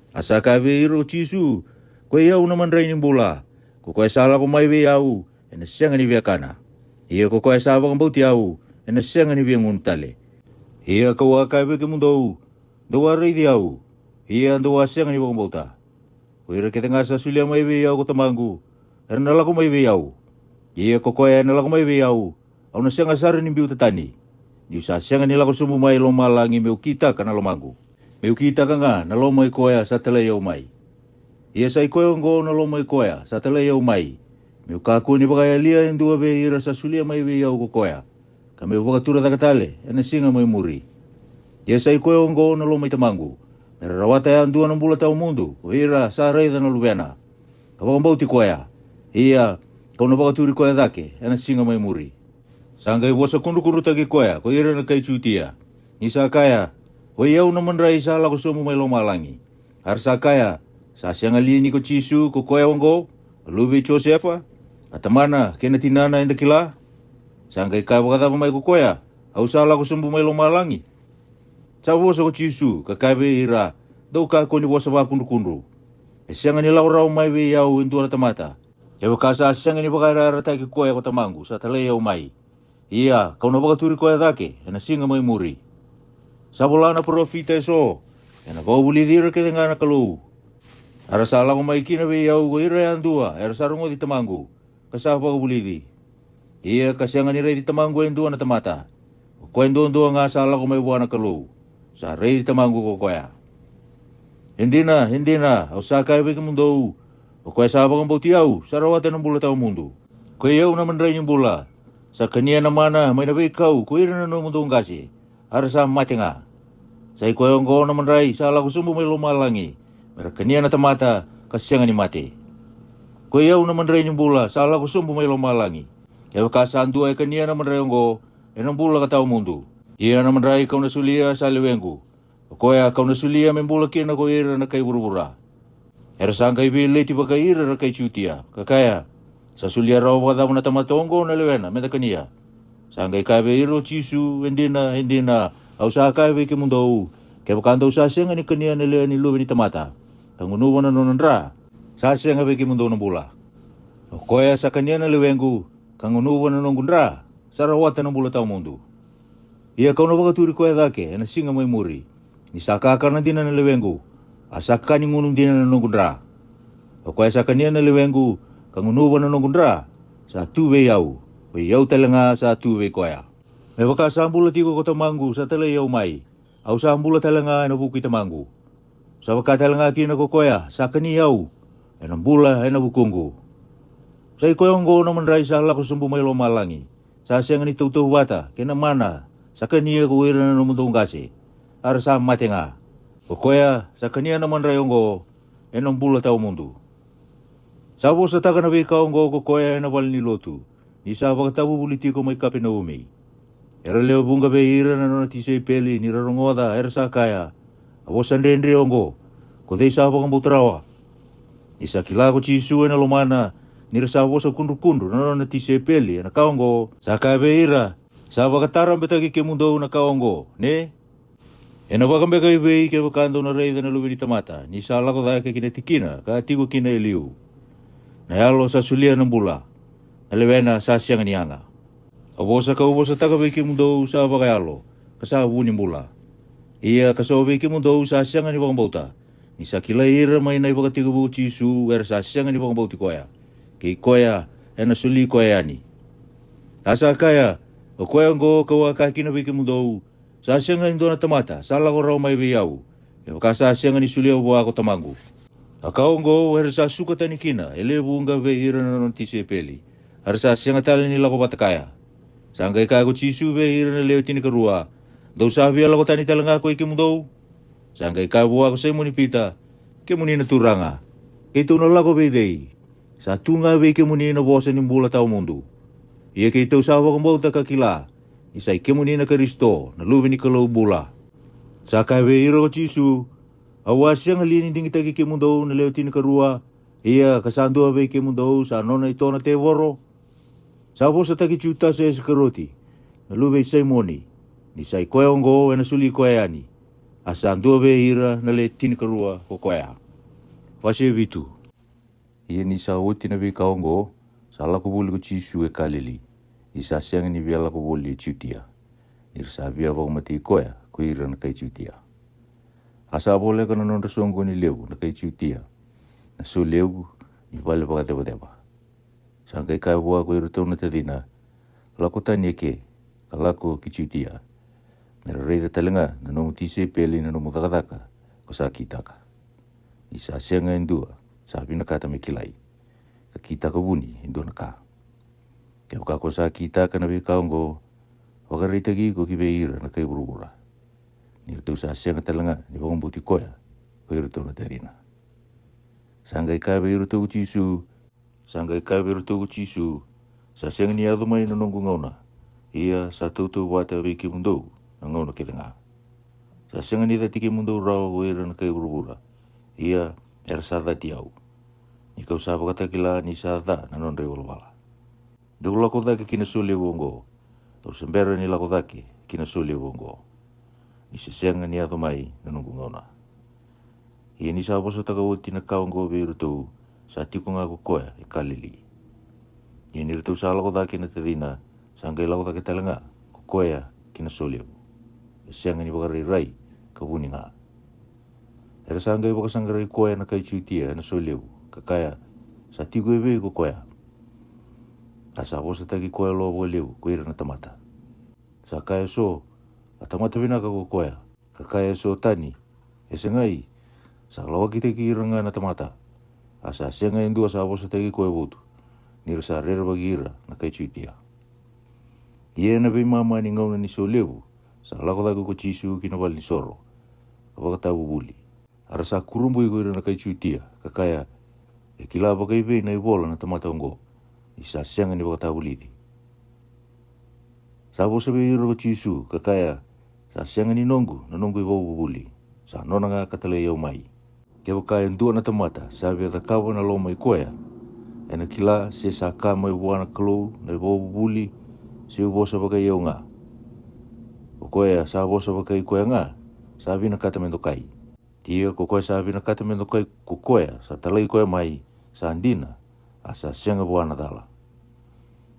Asa kai ve iro chisu, koe iau na mandrai ni mbula. Ko koe sa lako mai ve iau, ena senga ni vea kana. Ia ko koe sa wakambauti iau, ena senga ni vea nguntale. Ia ka wa kai ve ke mundou, doa reidi iau. Ia doa senga ni wakambauta. Ko ira ke tenga sa sulia mai ve iau ko tamangu, era na lako mai ve iau. Ia ko koe na lako mai ve iau, au na senga sari ni biu tatani. Ni sa senga ni lako sumu mai lo malangi meu kita kana lo mangu. Meu kita ka nga na lo mai koea sa tele iau mai. Ia sa I koe ongo na lo mai koea sa tele iau mai. Meu kaku ni baka lia indua ve ira sa sulia mai ve iau ko koea. Ka meu wakatura takatale ena singa mai muri. Ia sa I koe ongo na lo mai tamangu. Mera rawata ya andua na mbula tau mundu, ko ira sa reida na luwena. Ka wakambauti koea. Ia, kau na wakaturi koea dake, ena singa mai muri. Sanga I wasa kundukuru taki koea, ko ira na kai chutia. Nisa kaya, ko iau na mandrai sa lako sumu mai lo malangi. Harsa kaya, sa sianga lini ko chisu ko koea wango, lubi Josefa, atamana kena tinana inda kila. Sanga I kai wakatapa mai ko koea, au sa lako sumu mai lo malangi. Sa wasa ko chisu, ka kai ve ira, dau ka ko ni wasa wa kundu. E sianga ni lau rau mai ve iau intua na tamata. E wakasa sianga ni wakairara taki koea ko tamangu, sa tale iau mai. Ia, kau na wakaturi koea dake, ena singa mai muri. Sa volana profita so, ena waubuli dira ke tenga na kalou. Ara sa lako mai kina ve iau ko ira andua, era sarungo di tamangu, ka sa wakabuli di. Ia, ka sianga ni rei di tamangu indua na tamata. Ko indua nga sa lako mai buana kalou. Sa rei di tamangu ko koea. Hindina, au sa kai ve ke mundou. O koe sa wakambauti au, sa rawata na mbula tau mundu. Ko iau na mandrai ni mbula. Sa kania na mana, mai na ve kau, ko ira na no mundu ngasi. Ara sa mati nga. Sa I koe ongo na mandrai, sa lako sumbu mai lo malangi. Mera kania na tamata, kasianga ni mati. Ko iau na mandrai ni mbula, sa lako sumbu mai lo malangi. Ewa ka sa andua kania na mandrai ongo, ena mbula ka tau mundu. Ia na mandrai kau na sulia sa lewengu. O koea kau na sulia me mbula kina ko ira na kai burubura. Era sanga I leti baka ira na kai chutia. Kakaya, sa sulia rau wakadamu na tamatongo na lewena, meta kania. Sanga I kai ve iro chisu, hendina, au sa kai ve ke mundou. Ke wakandau sa senga ni kania na lea ni luwe ni tamata. Kangunuwa na nonandra, sa senga ve ke mundou na bula. O koea sa kania na lewengu, kangunuwa na nongundra, sa rawata na bula tau mundu. Ia kau na wakaturi koea dake, ena singa mai muri. Ni sa kakar na dina na lewengu, asaka ni ngunung dina na nongundra. O koea sa kania na lewengu, kangunuwa na nongundra, sa tuwe iau. O iau talenga sa tuwe koea. Me waka sa ambula tiko ko tamangu sa tala iau mai. Au sa ambula talenga ena buki tamangu. Sa waka talenga kina ko koea, sa kani iau, ena mbula ena bukungu. Sa I koea ongo na mandrai sa lako sumbu mai lo malangi. Sa sianga ni tau wata, kena mana, sa kania ko ira na mundu ngasi. Ara sa mati nga. O koea, sa kania na mandrai ongo, ena mbula tau mundu. Sa wo sa taka na wika ongo ko koea ena wali ni lotu. Ni sa wakatabu buliti ko mai kape na umi. Era leo bunga be ira na nona tisei peli ni rarongoda era sa kaya. Awo sandendri ongo, ko dei sa wakambutarawa. Ni sa kila ko chisu ena lomana, ni rasa wo sa kundu na nona tisei peli na kaongo. Sa kaya be ira, sa wakataram betagi ke mundo na kaongo, ne? Ena wakambe kai be ke wakando na reida na luwi ni tamata. Ni sa lako daya ke kina tikina, ka tigo kina iliu. Na yalo sa sulia ng bula. Alewena sa siyang niyanga. Avosa ka uvosa taka veki mundo sa vakayalo, kasa vuni mula. Ia kasa veki mundo sa sianga ni vakambauta. Ni sa kila ira mai nai vakatiga bu Jisu era sa sianga ni vakambauti koya. Kei koya ena suli koya ani. Asa kaya o koya ngo kawa kakina veki mundo sa sianga ni dona tamata sa lago rau mai veiau. E vakasa sianga ni suli o ako tamangu. Akaongo era sa suka tani kina ele bunga ve ira na notisi peli. Era sa sianga tali ni lago batakaya. Sangkai kago Jisu ve ira na leo tini karua. Dau sabi ala ko tani talanga ko iki mundo. Sangkai kago ako sa muni pita. Ke muni na turanga. Ke tu na lago ve dei. Sa tunga ve ke muni na bosa ni mbula tau mundo. Ia ke tau sawa kambauta kakila. Isai ke muni na Kristo na lubi ni kalau bula. Sakai ve ira ko Jisu. Awas yang alini dingi tagi ke mundo na leo tini karua. Ia kasandua ve ke mundo sa nona itona te woro. Sabo sa taki chuta sa eskaroti, na lube say moni, ni say koyongo na suli koyani, asandua be ira na le tinikarua ko koya. Wase vitu. Ia ni sa uti na be kaongo, sa lako buli ko Jisu e kalili, isa siang ni via lako buli chutia, nir sa via vong mati koya, ko ira na kay chutia. Asa bole ka na nonda songo ni leu na kay chutia, na so leu ni vale baka teba. Sangkai kai bua ko iruto na tadina, lako tanya ke, kalako kichutia. Mera reida talenga na nomu tise peli na nomu takataka, ko sa kitaka. Isa sianga indua, sabi na kata mekilai, ka kita ka buni indua na ka. Kaya ko sa kitaka na bikaongo, wakareita gi ko kibeira na kay burubura. Nirto sa sianga talenga, ni bang buti koya, ko iruto na tadina. Sangkai kai iruto ko Jisu, Sangkai kai beruto ko Jisu, sa siang ni adu mai na nongu ngauna, ia sa tutu wata wiki mundo na ngauna ke tanga. Sa siang ni dati ke mundo rawa ko ira na kay burubura, ia era sa dati au. Ni kau sa kata kila ni sa da na non rewala. Duk lako dake kina suli wongo, tau sembera ni lako dake kina suli wongo. Ni sa siang ni adu mai na nongu ngauna. Ia ni sa boso taka uti na kaongo beruto, sa tiko nga ko koya e kalili. Ia nirito sa lako dake na tadina, sangkai lako dake talanga, ko koya kina solio. E sianga ni baka rai kabuni nga. Era sangkai baka sangkai koya na kay chutia na solio, kakaya sa tiko ebe ko koya. Asa bosa taki koya lo bo leu, ko ira na tamata. Sa kaya so, atamata binaka ko koya, kakaya so tani, e sengai, sa lawa kita ki ira nga na tamata. Asa sianga indua sa bosa tagi koe butu. Nira sa rera bagira na kay chuitia. Ia na be mama ni ngauna ni so lewu. Sa lako dago ko Jisu kinawal ni soro. Kapag tabu buli. Ara sa kurumbu iko ira na kay chuitia. Kakaya e kila baka ibe na ibola na tamata ongo. Isa sianga ni baka tabu liti. Sa bosa be ira ko Jisu. Kakaya sa sianga ni nongu na nongu ibo buli. Sa nona nga katale yau mai. Kaya kaya ndua na tamata, sabi at kawa na loma i koya. E na kila se sa ka mai wana kalo na ibo buli, se ubosa baka iau nga. O koya sa bosa baka i koya nga, sabi na kata mendo kai. Tia ko koya sabi na kata mendo kai ko koya, sa talai koya mai, sa andina, asa sianga wana dala.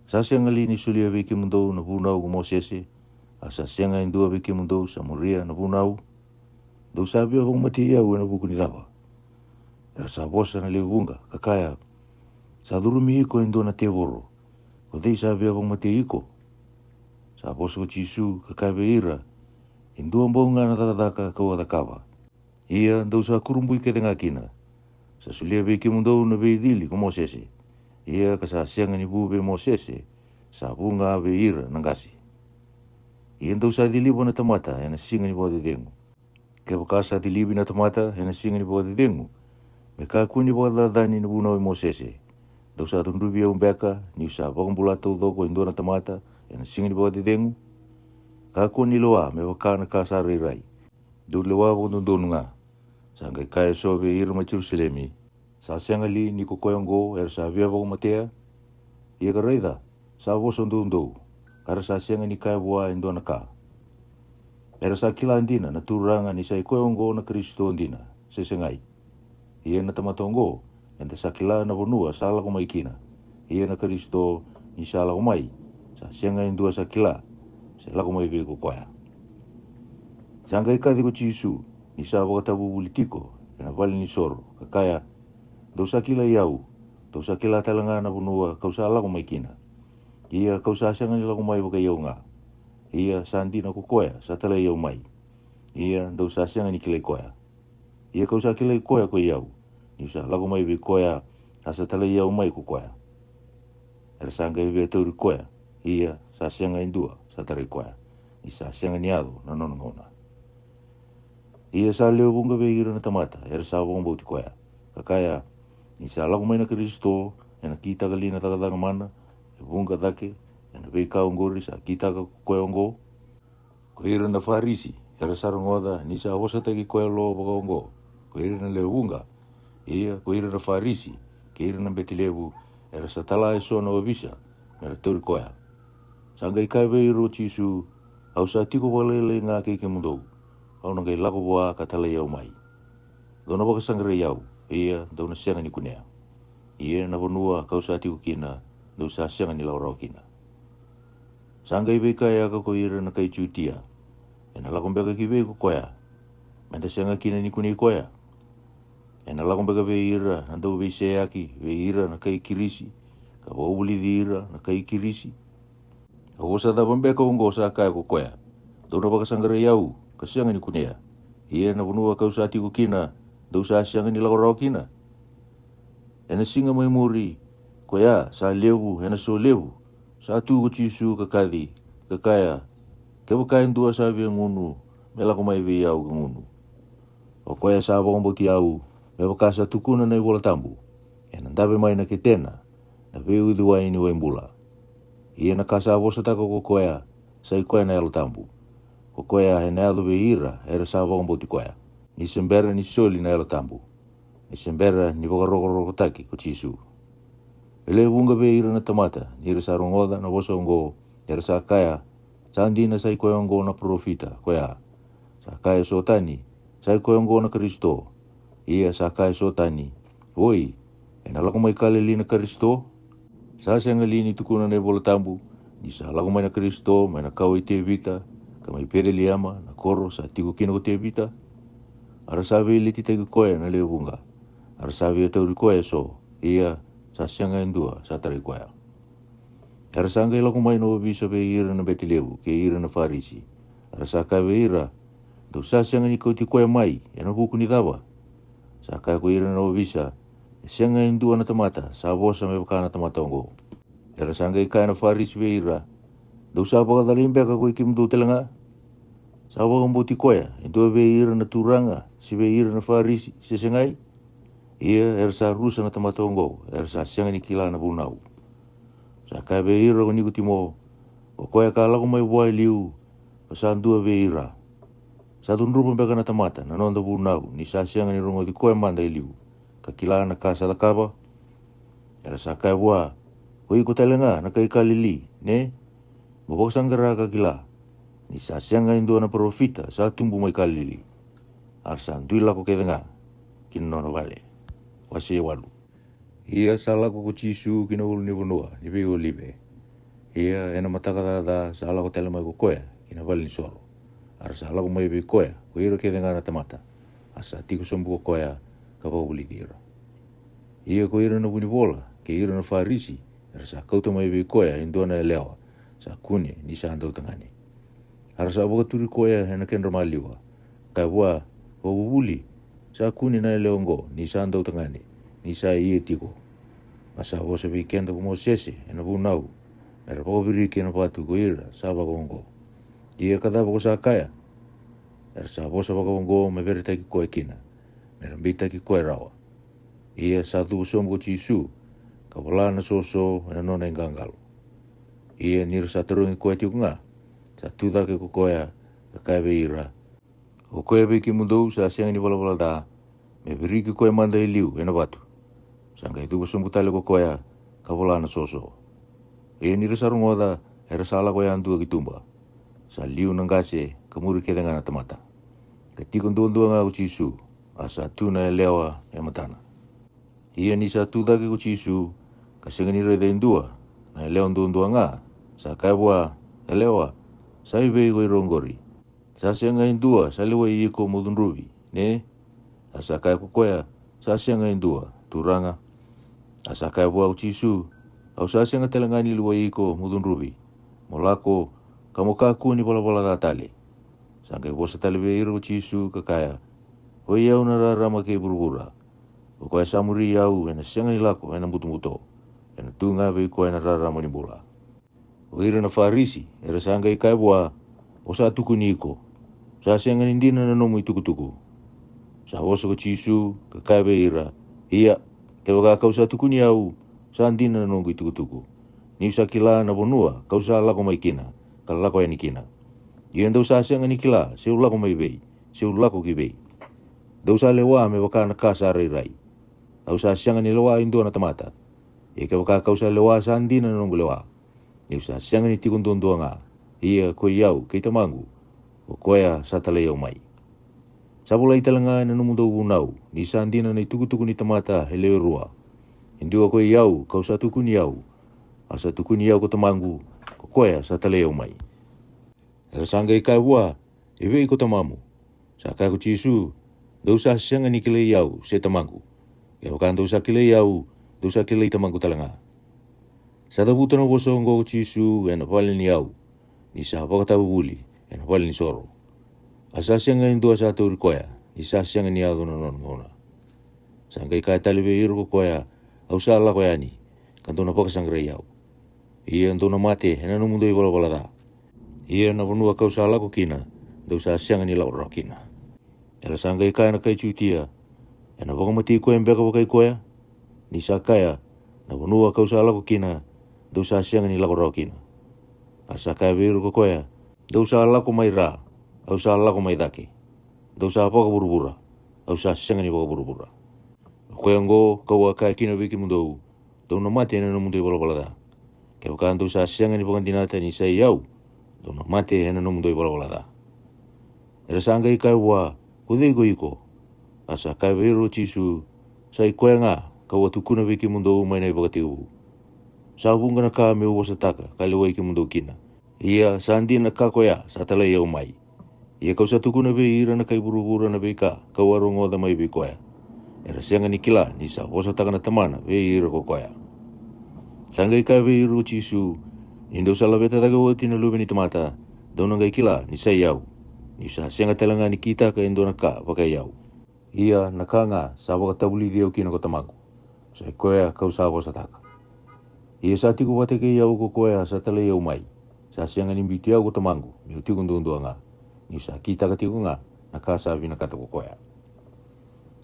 Sa sianga lini sulia wiki mundo na bunau ko Mosese, asa sianga indua wiki mundo sa Moria na bunau, do sabi abang mati iau na buku ni dawa. Era sa bosa na leunga, kakaya, sa durumi iko indo na te woro, o dei sabi abang mati iko. Sa bosa ko Jisu, kakaya beira, indo ang bonga na tatadaka kawadakawa. Ia, do sa kurumbu ike denga kina. Sa sulia beki mundo na beidili ko Mosese. Ia, kasa sianga ni bube Mosese, sa bunga beira nangasi. Ia, do sa dilibo na tamata, na singa ni bode dengu. Kaya baka sa dilibi na tamata, na singa ni bode dengu. Meka kuni bola dani na bunau Mosese. Dau sa tundubi au beka ni sa bang bulato doko indona tamata en singi bo de dengu. Ka kuni loa me waka na ka sa rai. Du loa bo nga. Sangkai kaya so be irma Jerusalemi. Sa siangali ni ko koyongo sa via bo matea. Ia ka reida sa bo sondundo. Kara sa sianga ni kaya bua indona ka. Sa kila andina na turanga ni sa koyongo na Kristo andina. Sesengai. Ia na tamatongo, enta sakila na bonua sala ko maikina. Ia na Kristo ni sala ko mai, sa sianga indua sa kila sa lago mai ve ko koya sanga ikadi ko chisu ni sa boka tabu politiko na vale ni soro kakaya do sa kila yau do sa kila talanga na bunua kausa lago mai kina ia kausa sianga ni lago mai boka yau nga ia sandi na ko koya sa tala yau mai ia do sa sianga ni kila koya ia kausa kila koya ko yau ni sa lago mai ve koya asa tala yau mai ko koya sanga ve tau koya ia sa sianga indua sa tare koya isa sianga ni ado na nono ngona ia sa leo bunga ve ira na tamata sa bongo bauti koya kakaya isa lago mai na Kristo ena kita kalina takatanga mana bunga take ena ve ka ngori sa kita ka koya ngo ko ira na farisi sa ngoda ni sa wosa taki koya lo boka ngo ko ira na leo bunga ia ko ira na farisi ke ira na betilevu sa tala so na obisa na tau koya sanga ikai ve iro chisu au sa tiko walele nga ke mundo au ngai lago boa katala yau mai dona boka sangre yau ia dona sianga ni kunea ia na bonua kau sa tiko kina do sa sianga ni laura kina sanga ibe kai aka ko ira na kai chutia ena lago mbeka ki ve ko koya menda sianga kina ni kuni koya ena lago mbeka ve ira ando ve seaki ve ira na kai kirisi ka bo uli ira na kai kirisi o sa da mbeka ungo sa kai ko koya dona boka sangre yau kasianga ni kunea ia na bunua kau sa tiko kina do sa sianga ni laura kina ena singa mai muri koya sa lewu ena so lewu sa tu ko chisu kakadi kakaya ke boka indua sa ve ngunu mela ko mai ve yau ngunu o koya sa bongo boti au me boka sa tukuna nei bola tambu ena ndabe mai na ketena na ve udu wa ini wembula ia na kasa bosa ta ko koya sa koya na elo tambu ko koya hena do beira era sa bongo boti koya ni sembera ni soli na elo tambu ni sembera ni boka roko taki ko chisu ele bunga beira na tamata ni sa rongoda na boso ngo era sa kaya sandi na sai koya ngo na profita koya sa kaya sotani sai koya ngo na Kristo ia sa kaya sotani oi ena lako mai kaleli na Kristo sa sianga lini tukuna na bola tambu ni sa lako mai na Kristo mai na kau te vita kamai pere liama na koro sa tiko kino te vita ara sa ve liti te koya na leo bunga ara sa ve tau koya so ia sa sianga indua sa tare koya ara sanga lako mai no bisa ve ira na betilevu ke ira na farisi ara sa ka ve ira do sa sianga ni ko ti koya mai ena buku ni dava sa ka ko ira no bisa sianga indua na tamata sa bosa me kana tamata ngo era sanga ka na farisi ve ira do sa boka dalimbe ka ko ikimdu telanga sa boka mbuti koya indua ve ira na turanga si ve ira na farisi se sengai ia sa rusa na tamata ngo sa sianga ni kila na bunau sa ka ve ira ko ni kutimo o koya ka lago mai boy liu sa ndua ve ira sa tunrupa mbeka na tamata na nonda bunau ni sa sianga ni rongo di koya manda liu ka kila na kasa la kaba era sa ka boa ko iko telenga na kai kalili ne mo sanggara ka kila ni sa sianga indua na profita sa tumbu mai kalili arsan duila ko kedenga kinno no vale wasi walu ia sala ko chisu kino ul ni bonua ni be olive ia ena mataka da sala ko tele mai ko koya kina vale ni soro arsa sala ko mai be koya ko iro kedenga na tamata asa tiko sombu ko koya ka ba uli dira ia ko iro no buni bola ke iro no farisi arsa kauta mai be koya indona lewa sa kune ni sa ando tangani arsa boka turi koya hena ken romaliwa ka bua o uli sa kune na leongo ni sa ando tangani ni sa ie tiko asa bosa be kendo como sese ena bunau era bo viri ke na patu ko ira sa ba gongo dia kada bo sa kaya arsa bosa ba gongo me verita ki ko ekina me rambita ki ko rawa ia sa tu somgo chisu ka bola na soso na nona engangalo ia nir sa terungi ko etiunga sa tuda ke ko koya ka beira o koya be ki mundo sa siang ni bola da me viri ki ko manda liu ena batu sanga itu somgo tale ko koya ka bola na soso ia nir sa rungoda era sala ko yandu ki tumba sa liu nangase kamuri ke dengan tamata ketika ndu nga chisu asa tuna lewa e matana ia ni sa tuda ke chisu kasengani re dendua na leo ndu nga sa kaibua elewa sa ibe go irongori sa senga indua sa lewa iko mudunrubi ne asa kai kokoya sa senga indua turanga asa kaibua uchisu au sa senga telangani lewa iko mudunrubi molako kamokaku ni bola tale sangkai bosa tale iro uchisu kakaya hoiau na rarama ke burubura kokoya samuri yau ena senga ilako ena mutu ena tunga be ko ena rarama ni bola Wira na farisi, era sanga i kaibua, o sa tuku niko. Sa senga nindina na nomu i tuku. Sa oso ka chisu, ka kaibe ira. Ia, te waka kau sa tuku ni au, sa andina na nomu i tuku. Ni sa kila na bonua, kau sa lako mai kina, ka lako ya ni kina. Ia ndau sa senga ni kila, seu lako mai bei, seu lako ki bei. Dau sa lewa me waka na kasa rai. Dau sa senga ni lewa indua na tamata. Ia ke waka kau sa lewa sa andina na nomu lewa. Ia sa senga ni tikun nga, ia ko iau kei tamangu, o koea sa tale au mai. Sabula i talanga na numu dau unau, ni sa andina na tuku ni tamata he leo rua. Indua ko iau kau sa tuku ni au, a sa tuku ni au ko tamangu, ko koea sa tale au mai. Era sanga i kaibua, ewe i ko tamamu, sa kai ko chisu, dau sa senga ni kile iau se tamangu. Ia wakan dau sa kile iau, dau sa kile i tamangu talanga. Sa tabuta na boso ngo chisu ena pale ni au, ni sa pakatabu buli, ena pale ni soro. Asa senga indua sa tauri koea, ni sa senga ni au na non ngona. Sangkai kai talibe iru ko koea, au sa ala koea ni, kanto na pakasangre iau. Ia kanto na mate, ena no mundo i wala da. Ia na vanua kau sa ala ko kina, dau sa senga ni lau kina. Ela sangkai kai na kai chutia, ena pakamati koea mbeka pakai koea, ni sa kaya, na vanua kau sa ala ko kina, dau sa senga ni lako kina. Asa kai biru ko koea, dau sa lako mai ra, au sa lako mai dake. Dau sa paka burubura, au sa senga ni paka burubura. Koea ngo kau kai kina biki mundou, dau na mate ena no mundo i wala da. Kaya wakaan dau sa senga ni pakantinata ni sa iau, dau na mate ena no mundo i wala da. Era sanga i kai wa, kudei ko iko. Asa kai biru chisu, sa i koea nga, kau atukuna biki mundou mai na i pakatiu. Sa bunga na ka me uwa sa taka, ka lewa iki mundo kina. Ia sa andi na ka koea, sa tala iau mai. Ia kau sa tuku na be ira na kai buru na be ka, kau arongo da mai be koea. Era senga ni kila, ni sa osa taka na tamana, be ira ko koea. Sangai ka be iru chisu, indau sa labeta taga wati na lube ni tamata, dau na ngai kila, ni sa iau. Ni sa senga talanga ni kita ka indo na ka, baka iau. Ia na ka nga, sa waka tabuli diau kina ko tamagu. Sa koea kau sa osa taka. Ia sa tiku wate ke iau ko koea sa tala iau mai. Sa senga ni biti au ko tamangu, mi utikun duundua nga. Ni sa kita ka tiku nga, na ka sabi na kata ko koea.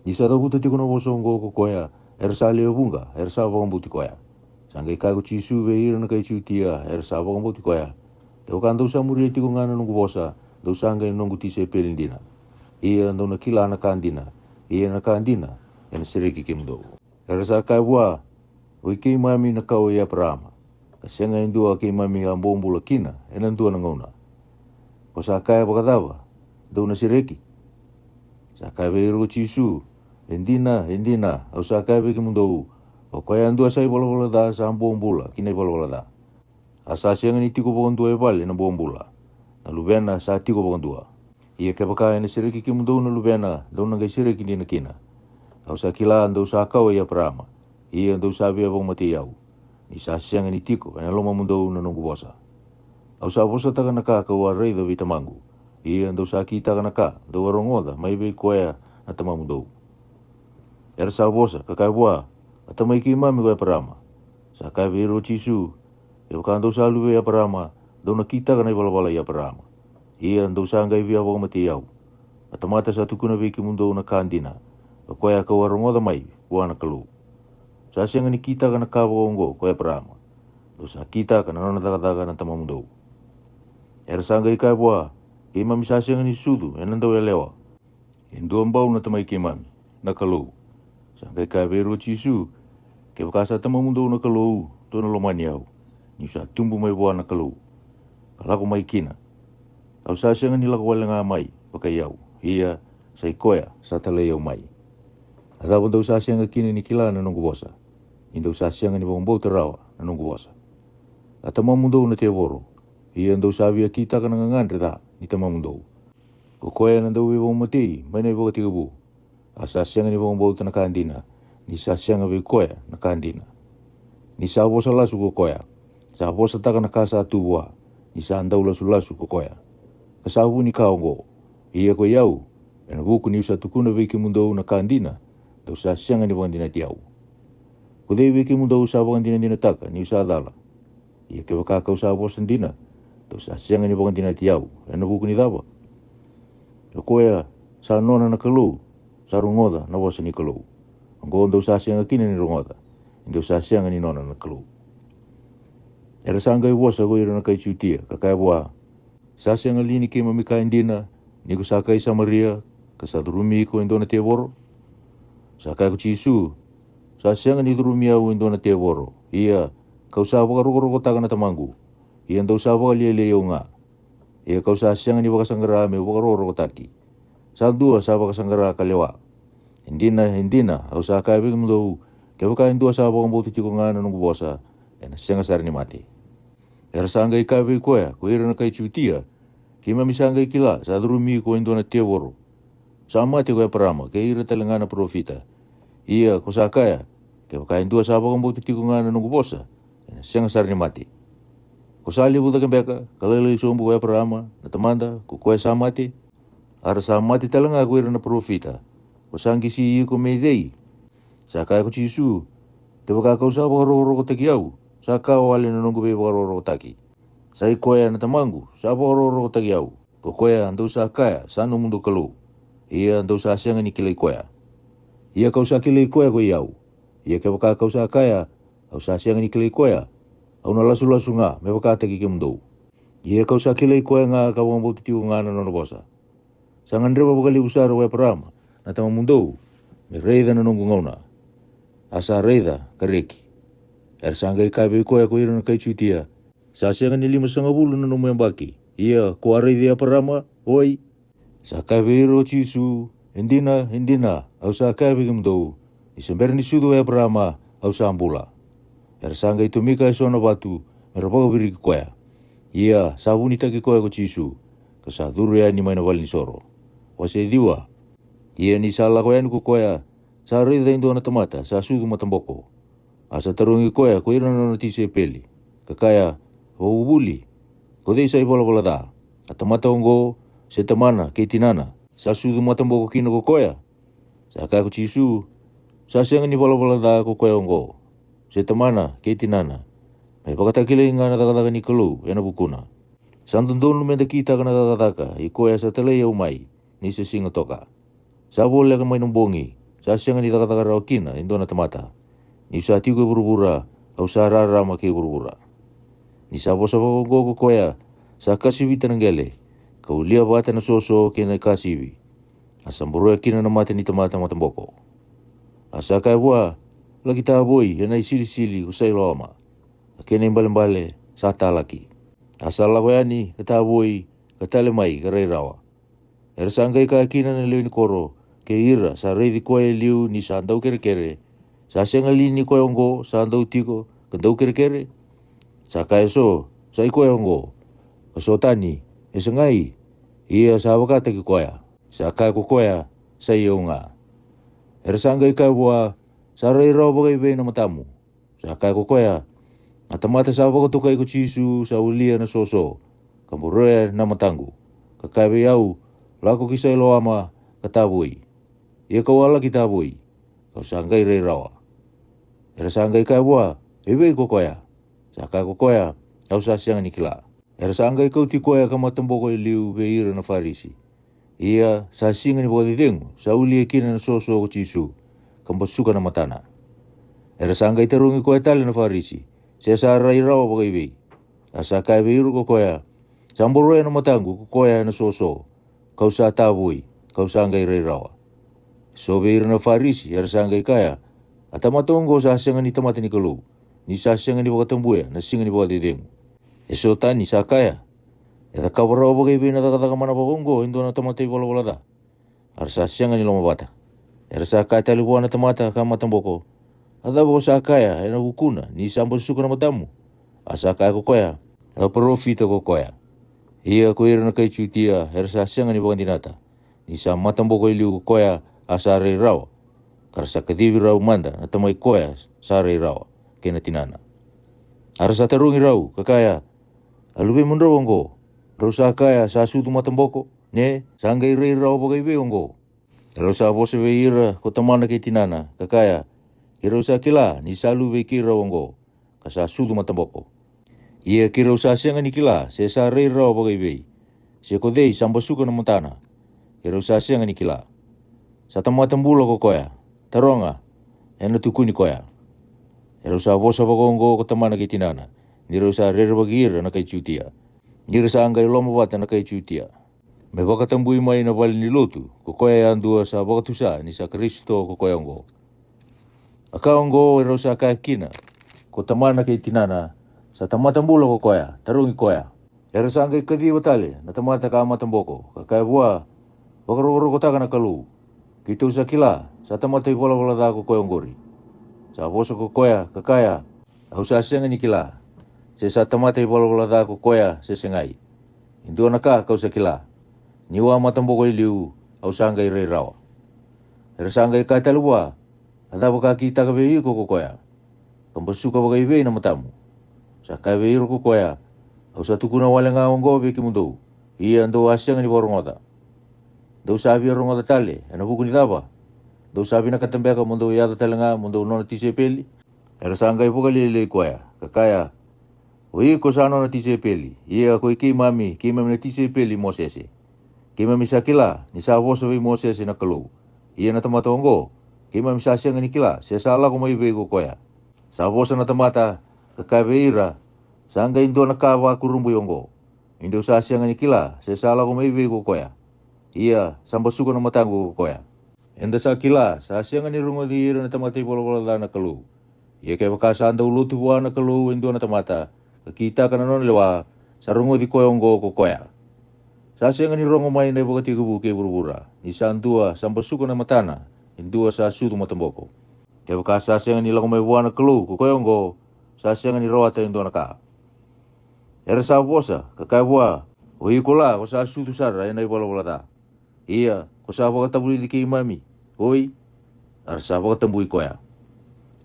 Ni sa tabuta tiku na bosongo ko koea, sa leo bunga, sa wakambuti koea. Sangkai kai ko chisu ve ira na kai chutia, sa wakambuti koea. Te wakan dau sa muri tiku nga na nungu bosa, dau sangkai nungu tise pelindina. Ia ndau na kila na kandina, ia na kandina, ena sereki kimdo. Sa kai bua, Oi kei mami na kau ia prama. Ka senga indua kei mami a mbombula kina, ena ndua na ngauna. Ko sa kaya pakadawa, dau na sireki. Sa kaya veiru chisu, endina, au sa kaya veki mundou. O kaya andua sai bola da sa mbombula, kina bola da. Asa senga ni tiko pakandua e vale na mbombula. Na lubena sa tiko pakandua. Ia ke pakaya na sireki ki mundou na lubena, dau na gai sireki ni na kina. Au sa kila andau sa kau ia prama. Ia ndau sabi abang mati iau. Ni sa sianga ni tiko, ena loma mundou na nungu bosa. Au sa bosa taka na ka kau arei da vita mangu. Ia ndau sa ki taka na ka, dau arongoda, mai bei koea na tama mundou. Era sa bosa, kakai bua, atamai ki mami koea parama. Sa kai viro chisu, e wakan ndau sa luwe ia parama, dau na ki taka na iwala ia parama. Ia ndau sa ngai via abang mati iau. Atamata sa tukuna viki mundou na kandina, koea kau arongoda mai, buana kalu. Sa senga ni kita kana kawa ongo koe prama. Dosa kita kana nona daga na tamamundou. Era sanga ikai bua, kei mami sa senga ni sudu, enandau e lewa. Endu ambau na tamai kei mami, na kalou. Sanga ikai veru chisu, ke wakasa tamamundou na kalou, tona lomani au. Ni sa tumbu mai bua na kalou. Kalako mai kina. Au sa senga ni lako wale nga mai, pakai au. Ia, sa ikoea, sa tale au mai. Atau ndau sa senga kini ni kila na nungu bosa. Indau sa senga ni bombou terawa na nungu bosa. Atamamundou na te voro. Ia ndau savi a kita ka ngangandre da ni tamamundou. Ko koe na ndau evo matei, mai na evo tiga bu. Asa sianga ni vong na kandina. Ni sa sianga ve koe na kandina. Ni sa vosa lasu ko koe. Sa vosa taka na kasa atubua. Ni sa ndau lasu ko koe. Kasavu ni kaongo. Ia ko yau. Ena buku ni usa tukuna veki mundou na kandina. Dau sa sianga ni vong tiau. Ko dei veki mundou sa vong dina taka ni usa dala. Ia ke wakaka usa vosa dina. Dau sa sianga ni vong tiau. Ena buku ni dava. Ko koe sa nona na kalu. Sa rungoda na vosa ni kalu. Anggo ndau sa sianga kina ni rungoda. Ndau sa sianga ni nona na kalu. Era sanga i vosa ko ira na kai chutia. Kakai bua. Sa sianga lini ke mamika indina. Ni ko sa kai Samaria. Ka sa durumi ko indona te voro. Sa kai ko chisu. Sa sianga ni durumi au indona te voro. Ia kau sa waka roko taka na tamangu. Ia ndau sa waka lia o nga. Ia kau sa sianga ni waka sangara me waka roko taki. Sa dua sa waka sangara kalewa. Hindina au sa kai veki mundou. Ke waka indua sa waka mbotu tiko ngana nungu bosa. Ena sianga sari ni mati. Era sanga i kai veki koea. Ko ira na kai chutia. Ki mami sanga i kila. Sa durumi ko indona te voro. Sa mati koe parama. Ke ira talengana profita. Ia ko sa kaya. Ke waka indua sa waka mbotu tiko ngana nungu bosa. Ena sianga sari ni mati. Ko sa libu takembeka. Kalele sombu koe parama. Na tamanda. Ko koe sa mati. Ara sa mati talenga ko ira na profita. Ko sangi si ko meidei. Sa kaya ko chisu. Te waka kau sa waka roko taki au. Sa kau wale na nungu be waka roko taki. Sa i koea na tamangu. Sa waka roko taki au. Ko koea andau sa kaya. Sa no mundo kalu. Ia andau sa sianga ni kilei koea. Ia kau sa kilei koea ko iau. Ia ke waka kau sa kaya. Au sa sianga ni kilei koea. Au na lasu nga. Me waka taki ke mundou. Ia kau sa kilei koea nga kau wambo titiu nga na nono bosa. Sa ngandrewa wakali usara wea parama. Na tama mundou. Me reida na nungu ngauna. Asa reida kareki. Sanga i kai koea ko ira na kai chutia. Sa sianga ni 5 bulu na nomo yang baki. Ia ko areida parama. Oi. Sa kai iro chisu. Hindina. Au sa kai veki mundou. Isember ni sudu wea parama. Au sa ambula. Sanga i tumika e sona batu. Merapaka viriki koea. Ia sa vunita ki koea ko chisu. Ka sa duru ya ni maina wali ni soro. Wase diwa. Ia ni sala koea ni ko koea. Sa reida indona tamata. Sa sudu matamboko. Asa tarungi koea ko ira na notisi e peli. Kakaya wabubuli. Ko dei sa ibola da. Atamata ongo se tamana ke tinana. Sa sudu matamboko kina ko koea. Sa kaya ko chisu. Sa sianga ni bola da ko koea ongo. Se tamana ke tinana. Mai pakatakile inga na takataka ni kalu. Ena bukuna. Santundonu menda kita kana takataka. I koea sa talei au mai. Ni se singa toka. Sa bole ka mai numbongi. Sa sianga ni takataka rao kina. Indona tamata. Ni sa tigo burubura. Au sa rara ma ke burubura. Ni sa bosa ko koea. Sa kasivi tanangele. Kau lia bata na soso ke na kasivi. Asa mburu kina na mate ni tamata matamboko. Asa kai bua. Lagi taboi. Yana isili usai loama. Kena imbale sa talaki. Asa lakoyani kataboi. Katale mai karai rawa. Sanga i ka kina na leo ni koro. Ke ira sa reidi koe liu ni sa andau kere. Sa sianga lini koe ongo. Sa andau tiko. Kandau kere. Sa kaya so. Sa i koe ongo. Kaso tani. Sangai. Ia sa wakata ki koea. Sa kaya ko koea. Sa i nga. Sanga i ka bua. Sa rei rawa bagai vei na matamu. Sa kaya ko koea. Atamata sa wakatuka i ko chisu. Sa ulia na soso. Kamburea na matangu. Kakaya vei au. Lako kisai lo ama katabui. Ia kawala kitabui. Kau sanggai rei rawa. Sanggai kai bua. Ewe ko koea. Saka ko koea. Au sa sianga ni kila. Sanggai kau ti koea kama tamboko i liu veira na farisi. Ia sa singa ni bodi dengu. Sa uli e kina na soso ko chisu. Kamba suka na matana. Sanggai terungi koea tali na farisi. Sa sa rai rawa bagai vei. Asa kai veiru ko koea. Samboroe na matangu ko koea na soso. Kau sa tabui, kau sanggai rei rawa. So veira na farisi, sanggai kaya. Atamatongo sa sianga ni tamata ni kalu. Ni sa sianga ni wakatambuya, na singa ni wakatidengu. So tani sa kaya. Eta kawarawa bagai vei na takataka mana pakongo, indo na tamata i wala da. Sa sianga ni loma bata. Sa kaya talibuan na tamata kama tamboko. Ata bako sa kaya, ena hukuna, ni sambal suka na matamu. asa kai ko koya a profita ko koya ia ko ira na kai chutia hersa senga ni bondinata ni sa matambo ko iliu ko koya asa re rawa karsa kadivi rau manda na tamai koya sa re rawa kena tinana arsa terungi rau kakaya alube munro ongo rosa kaya sa sutu matamboko ne sangai re rawa bagai be ongo rosa bose ve ira ko tamana ke tinana kakaya kirosa kila ni salu ve kira ongo kasa sutu matamboko ia kirosa senga ni kila se sa re rawa bagai be se ko dei samba suka na montana kirosa senga ni kila sa tamatambulo ko koya taronga ena tukuni koya kirosa bosa bagongo ko tamana ke tinana ni rosa re bagira na kai chutia ni rosa angai lomo bata na kai chutia me bakatambui mai na bali ni lotu ko koya andua sa bakatusa ni sa Kristo ko koya ngo akaongo rosa ka kina ko tamana ke tinana sa tamatambulo ko koya tarungi koya rosa angai kadi batale na tamata ka matamboko ka bua bakaro ko taka na kalu kito sa kila sa tamata bola da ko koya ngori sa boso ko koya kakaya au sa senga ni kila se sa tamata bola da ko koya se sengai indu naka kau sa kila niwa matamboko iliu au sangai re rawa sangai ka talua ada baka kita ka bei ko koya kambosu ka bagai bei na matamu sa ka bei ko koya au sa tukuna walenga ongo be ki mundo ia ndo asyang ni borongoda do sabi rongoda tale ana buku ni daba do sabi na katambe ka mundo ya talenga mundo no tise peli sangai buka le koya kakaya oi ko sa no tise peli ia ko ki mami na tise peli mosese kima misakila ni sa boso be mosese na kalu ia na tamata ongo kima misasya ngani kila se sala ko mai be ko koya sa boso na tamata kakabeira sanga indo na kawa kurumbu yongo indo sasya ngani kila se sala ko mai be ko koya ia samba suko na matangu ko koya enda sa kila sasya ngani rungo di ira na tamata bolo na kalu ia ke bakasa anda ulutu wa na kalu indo na tamata kita kana non lewa sa rungo di koyongo ko koya sa senga ni rongo mai na bukati kubu ke burbura ni santua samba suko na matana indua sa sutu matamboko ke baka sa senga ni lago mai buana kelu ko koyongo sa senga ni roata indo na ka era sa bosa ka bua o ikola ko sa sutu sara na bola ta ia ko sa baka tabuli di ke mami oi ar sa baka tambui koya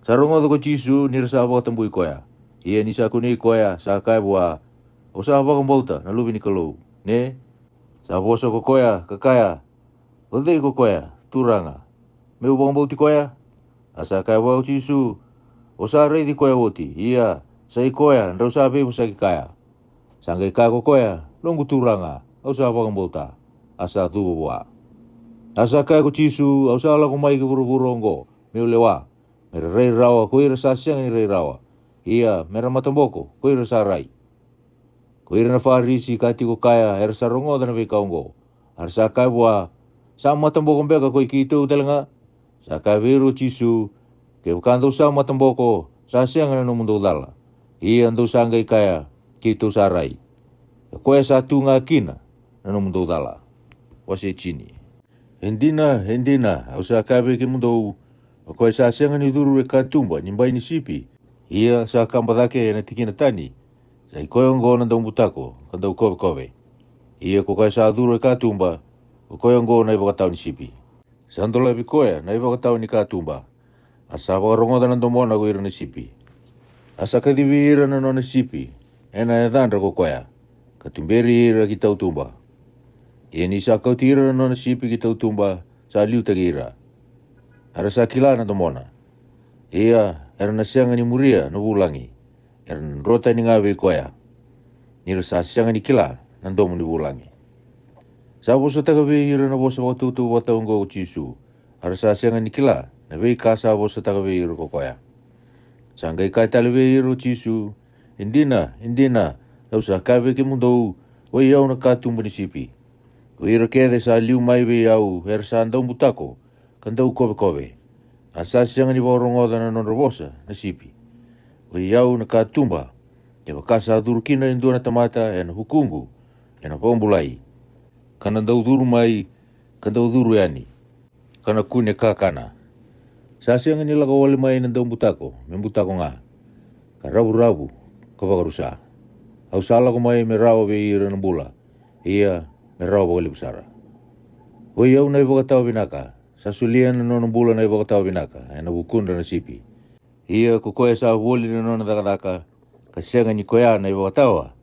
sa rongo ko jisu ni sa baka tambui koya ia ni sa kuni koya sa ka bua o sa baka mbauta na lubi ni kelu ne sa boso ko koya kakaya ode ko koya turanga me ubang bauti koya asa kaya wa jisu o sa re di koya woti ia sai koya ndo sa be musa kaya sangai ka ko koya longu turanga o sa bang bauta asa tu wa asa kaya ko jisu o sa la ko mai ko burongo me lewa me re rawa ko ira sa siang ni re rawa ia mera matamboko ko ira sa rai ko ira na farisi kati ko kaya era sa rongo na be kaongo ar sa kai bua sa matamboko beka ko ikito telenga sa kai biru jisu ke kanto sa matamboko sa siang na no mundo dala ia ando sangai kaya kito sa rai ko sa tunga kina na no mundo dala wase chini hendina au sa kai be ke mundo ko sa siang ni duru e katumba nimbai ni sipi ia sa kambadake na tikina tani sai koyongo na dong butako kanda kobe ia ko kai sa duro ka tumba koyongo na iba tau ni sipi sandola bi koya na iba tau ni ka tumba asa ba rongo na ndomo na go ira ni sipi asa ka divira na no ni sipi ena dan ko koya ka tumberi ira ki tau tumba ia ni sa ka tira no ni sipi ki tau tumba sa liu tagira ara sa kila na ndomo na ia era na sianga ni muria no bulangi eran rota ni ngawe koya ni rasa sianga ni kila nandomu ni bulangi sa boso tagabe ira na boso watu tu wata ngo jisu arasa sianga ni kila na be kasa boso tagabe ira ko koya sangai ka talbe ira jisu indina usa kabe ke mundo o yau na katu munisipi ko ira kede sa liu mai be yau hersa ndau mutako kandau kobe asa sianga ni borongo na non robosa na sipi o iau na katumba e wakasa durukina indu na tamata e na hukungu e na paumbulai kana ndau duru mai kana ndau duru yani kana kune kakana sa sianga ni laga wale mai na ndau mbutako nga ka rabu whakarusa. Au sala ko mai me rawa be ira na bula. Ia me rawa ba usara. Oi au nai wakatawa binaka. Sa sulia na nona bula nai wakatawa binaka. E na wukunda na sipi. Ia ko koe sa woli na nona dakadaka. Ka senga ni koea nai wakatawa.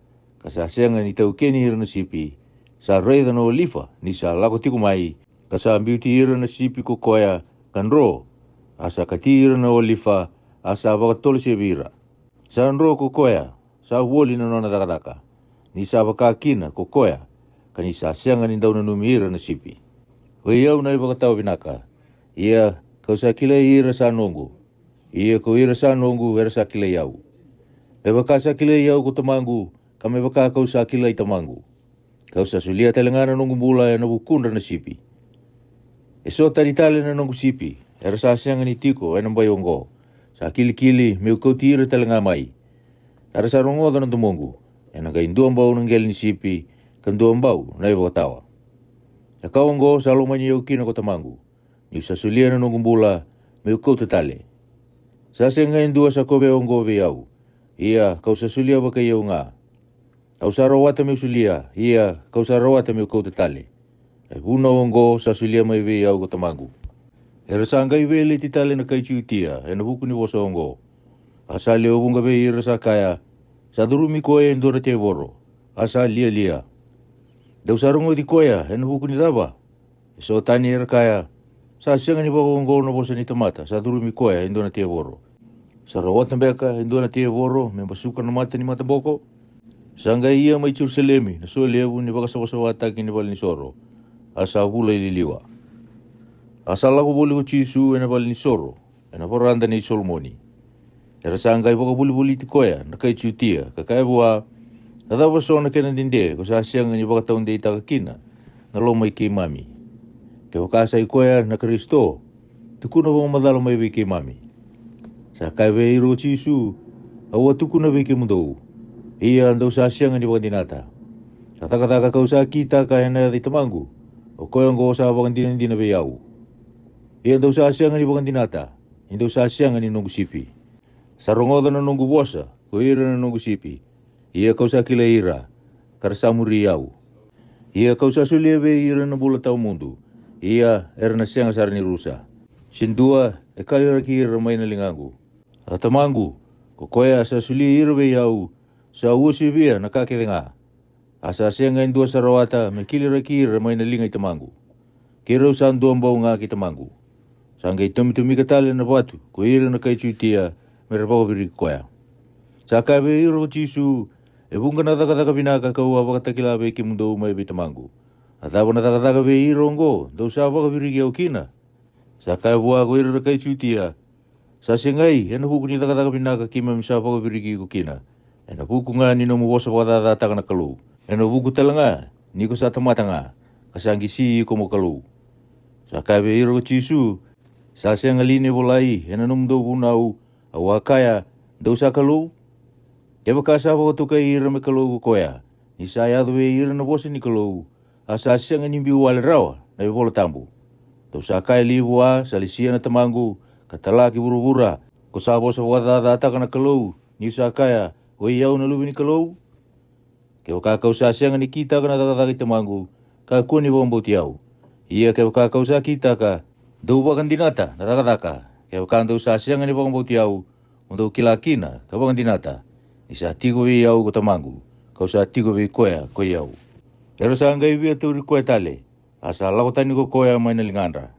Ka sa senga ni tau keni ira na sipi. Sa reida no lifa ni sa lako tiku mai. Ka sa beauty ira na sipi ko koea kan ro. Asa kati ira na olifa. Asa wakatolo se vira. Sa ro ko koea. Sa woli na nona dakadaka. Ni sa wakakina ko koea. Ka ni sa senga ni dauna numi ira na sipi. Oi au nai wakatawa binaka. Ia kau sa kile ira sa nongu. Ia ko ira sa nongu era sa kile iau. Me waka sa kile iau ko tamangu. Ka me waka kau sa kile i tamangu. Kau sa sulia telengana nongu bula e na wukunda na sipi. E so tari tale na nongu sipi. Era sa senga ni tiko e na bayongo. Sa kili me ukau tira telenga mai. Era sa rongoda na tumongu. E na kainduan bau nanggel ni sipi. Kanduan bau na wakatawa. Na kawango sa lomani iau kina ko tamangu. Ni sa sulia na nongu bula me ukau tatale. Sa senga indua sa kobe ongo ve iau. Ia kau sa sulia waka iau nga. Kau sa rawata me sulia. Ia kau sa rawata me ukau tatale. E huna ongo sa sulia mai ve iau ko tamangu. E rasa ngai vele titale na kai chiutia. E na huku ni wosa ongo. Asa leo bunga ve ira sa kaya. Sa durumi koe endora te voro. Asa lia. Dau sa rongo di koea. E na huku ni daba. E so tani era kaya. Sa senga ni wako ongo na wosa ni tamata. Sa durumi koea endora te voro. Sa rawata beka endora te voro. Me basuka na mata ni mata boko. Sa ngai ia mai Jerusalemi. Na so levu ni waka sawa ki ni bali ni soro. Asa vula ililiwa. Asa lako boli ko chisu e na bali ni soro. E na poranda ni Solomoni. E rasa ngai waka buli ti koea. Na kai chiutia. Kakai bua. Na dawa so na kena dinde. Ko sa siang ni waka taunde itaka kina. Na lo mai ki mami. Ke waka sa i koea na Kristo. Tukuna wang madalo mai ki mami. Sa kai ve iro chisu. Awa tukuna ki mundou. Ia andau sa siang ni waka dinata. Kataka kau sa kita ka ena di tamangu. O koe ngo sa waka dina ve iau. Ia andau sa siang ni waka dinata. Indau sa siang ni nungu sipi. Sa rongoda na nungu wosa. Ko ira na nungu sipi. Ia kau sa kila ira. Karasa muri iau. Ia kau sa sulia ve ira na bula tau mundu. Ia era na siang sar ni rusa. Sindua e kalira ki ira mai na lingangu. A tamangu. Ko koe sa sulia ira ve iau. Sa usi via na kakelenga. Asa sianga indua sa rawata me kilira ki ira mai na linga i tamangu. Kira usan duan bau nga ki tamangu. Sangay tumi katale na batu. Ko ira na kai chuitia. Me rapako viri koea. Sa kai ve ira o chisu. E bunga na taka binaka kau a wakatakila ve ki mundo mai ve tamangu. Atapa na taka ve ira ongo. Dau sa waka viri ki au kina. Sa kai bua ko ira na kai chuitia. Sa singai. E na huku ni taka binaka ki mamisa waka viri ki ko kina. E na huku nga ni no muwosa wakadada taka na kalu. E na huku talanga. Ni ko sa tamata nga. Kasangi si ko mo kalu. Sa kai ve ira o chisu. Sa singa line volai. E na numdo bunau. Awakaya. Dau sa kalu. Kewa kasa wako tuka ira me kalou koea. Ni sa yadu e ira na wosa ni kalou. Asa sianga ni mbiu wale rawa na iwola tambu. Tau sa kaya liwa sa lisia na tamangu. Katalaki burubura. Ko sa wosa wadada ataka na kalou. Ni sa kaya o iau na lubi ni kalou. Kewa kakau sa sianga ni kita ka na takataki tamangu. Kakua ni wambo tiau. Ia kewa kakau sa kita ka. Dau wakan dinata na takataka. Kewa kandau sa sianga ni wambo tiau. Undau kilakina ka wakan dinata. Isa tigo vi iau ko tamangu. Kau sa tigo vi koea ko iau. Ero sa ngai vi aturi koe tale. Asa lako tani ko koea mai na lingandra.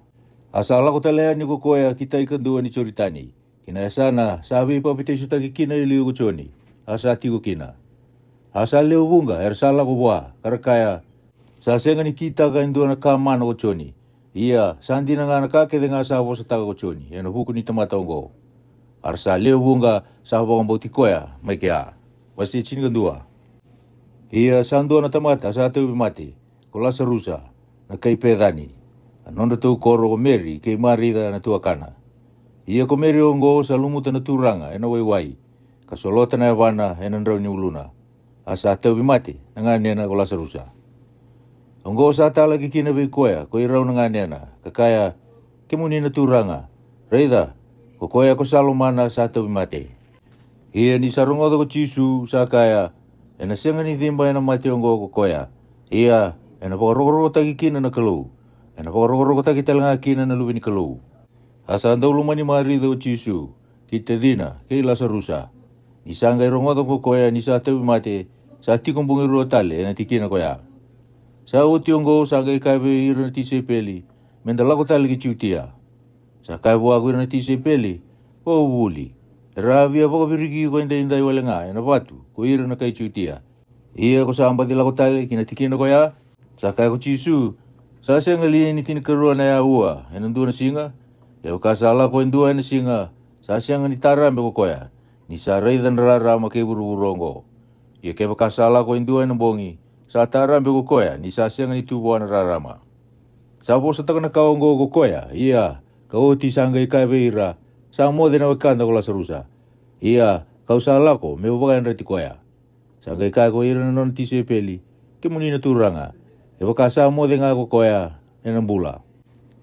Asa lako tale ni ko koea kita ikandua ni choritani. Kina sana sabi pa pite sutaki kina iliu ko choni. Asa tigo kina. Asa leo bunga ero sa lako bua. Karakaya. Sa senga ni kita ka indua na kamana ko choni. Ia sandi na nga nakake de nga sa wosa taga ko choni. Eno huku ni tamata ongo. Arsa leo bunga sa wakang bauti koea mai kia. Wasi chini kandua. Ia sandua na tamata sa teu mati. Kolasa rusa na kai pedani. Anonda tu koro ko meri kei marida na tuakana. Ia ko meri ongo sa lumuta na turanga ena waiwai. Kasolota na yawana ena ndrau ni uluna. Asa teu mati na nga nena kolasa rusa. Ongo sa tala kikina bei koea ko irau na nga nena. Kakaya kemuni na turanga. Reida. Ko koea ko salomana sa tau mate. Ia ni sarongodo ko Jisu sa kaya ena senga ni thimba ena mationgo ko koya. Ia ena pakarokoro taki kina na kalau. Ena pakarokoro taki talanga kina na lubi ni kalau. Asa andau lumani marido ko Jisu kita dina ke Lasarusa. Ni sanga irongodo ko koya ni sa tewi mate sa tikumbungi ruo tale ena tikina koya. Sa utiongo sanga ikabe ira ti sepeli mendalako tale ki ciutia. Sa kaibo aku ira ti sepeli o wuli. Ravia poko viriki ko inda wale nga ena batu ko ira na kai ciutia. Ia ko samba di lako tale kina tikina koya. Sa kai ko Jisu sa senga li ni tin kerua na ya ua ena ndu na singa. Ya kasala ko ndu na singa sa senga ni tarambe ko koya. Ni sa reidan rara ma ke buru-burongo. Ia ke kasala ko ndu na bongi. Sa tarambe ko koya ni sa senga ni tubo na rarama. Sa bo sa takana kaongo ko koya. Ia kau ti sanga ikai beira. Sa mo de na wakanda ko Lasarusa. Ia kau sala ko me bagan reti koya. Sanga ikai ko ira non ti sepeli. Ke muni na turanga. E wakasa mo de nga ko koya enambula.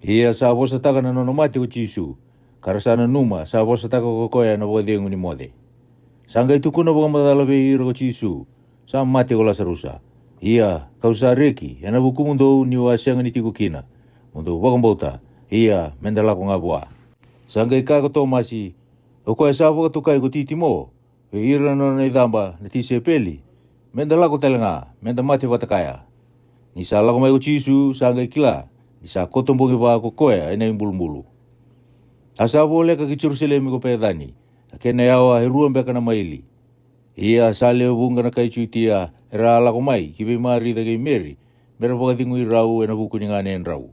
Ia sa bo sa takana no mati ko Jisu. Karasana numa sa bo sa takana ko koya na bodengu ni mode. Sanga itu kuna baga madala beira ko Jisu. Sa mati ko Lasarusa. Ia kau sa reki ena buku mundo ni wasianga ni tiku kina. Mundo baga bauta. Ia mendala ko ngabua. Sanga ikai ko Tomasi. O koe sa boga tukai ko titi mo. E ira no na idamba na ti sepeli. Mendala ko telenga. Menda mati watakaya. Ni sa lako mai ko Jisu sanga ikila. Ni sa kotombongi ba ko koe ena imbulu-mbulu. Asa boleh ka ki Jerusalem ko pedani. Kena yawa heruan beka na maili. Ia sale bunga na kai ciutia era lako mai kibe mari da kei Mary. Mera boga tingu irau ena buku ni ngane enrau.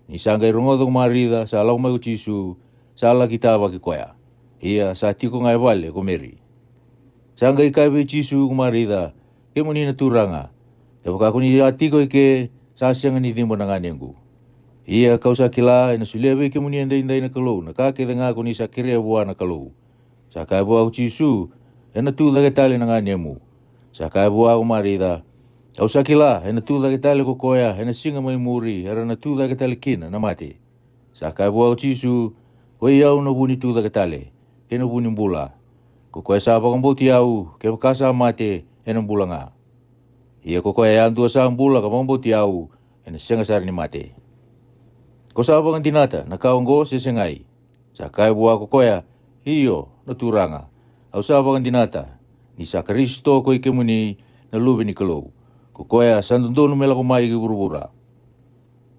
Ni sanga irongodo mari da sa lako mai ko Jisu sa la kitaba ki koya. Ia sa tiko ngai vale ko Mary. Sanga ikai be Jisu mari da ke muni na turanga. Te boka kuni atiko ike sa sianga ni timbo na nganengu. Ia kau sa kila ena suliabe ke muni enda na kalau na kake da nga kuni sa kirea bua na kalau. Sa kai bua ko Jisu ena tu da tale na nganemu. Sa kai bua ko marida. Kau sa kila ena tu da tale ko koya ena singa mai muri era na tu da tale kina na mate. Sa kai bua ko Jisu wei au na buni tu da tale ena buni mbula. Ko koe sa bakang bauti au ke kasa mate ena mbula nga. Ia ko koe andu sa mbula ka bakang bauti au ena senga sari ni mate. Ko sa bakang tinata na kaongo sesengai. Sa kai bua ko koya hiyo na turanga. Au sa bakang dinata ni sa Kristo ko ike muni na lubi ni kalau. Ko koya sandundono mela ko mai ki burubura.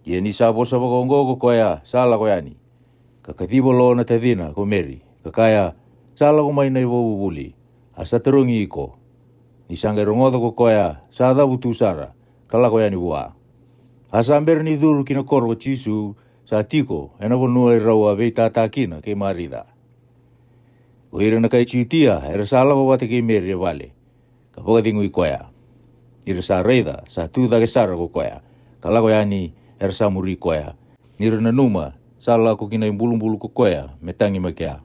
Ia ni sa bosa bakongo ko koya sala koyani. Kakatibo lo na tadina ko Mary. Kakaya sala ko mai na iwo bubuli. Asa terungi iko. Ni sanga rongodo ko koya sa dabu tu sara. Kala koyani bua. Asa amber ni duru kina korwa Jisu sa tiko ena bonua iraua vei tata kina ke marida. Uira na kai ciutia, era sala wawate kei Mary vale. Kapoka tingu i koya. Ira sa reida, sa tuda ke sara ko koya. Kala koya ni, era sa muri koya. Nira na numa, sala ko kina imbulu-mbulu ko koya, metangi makea.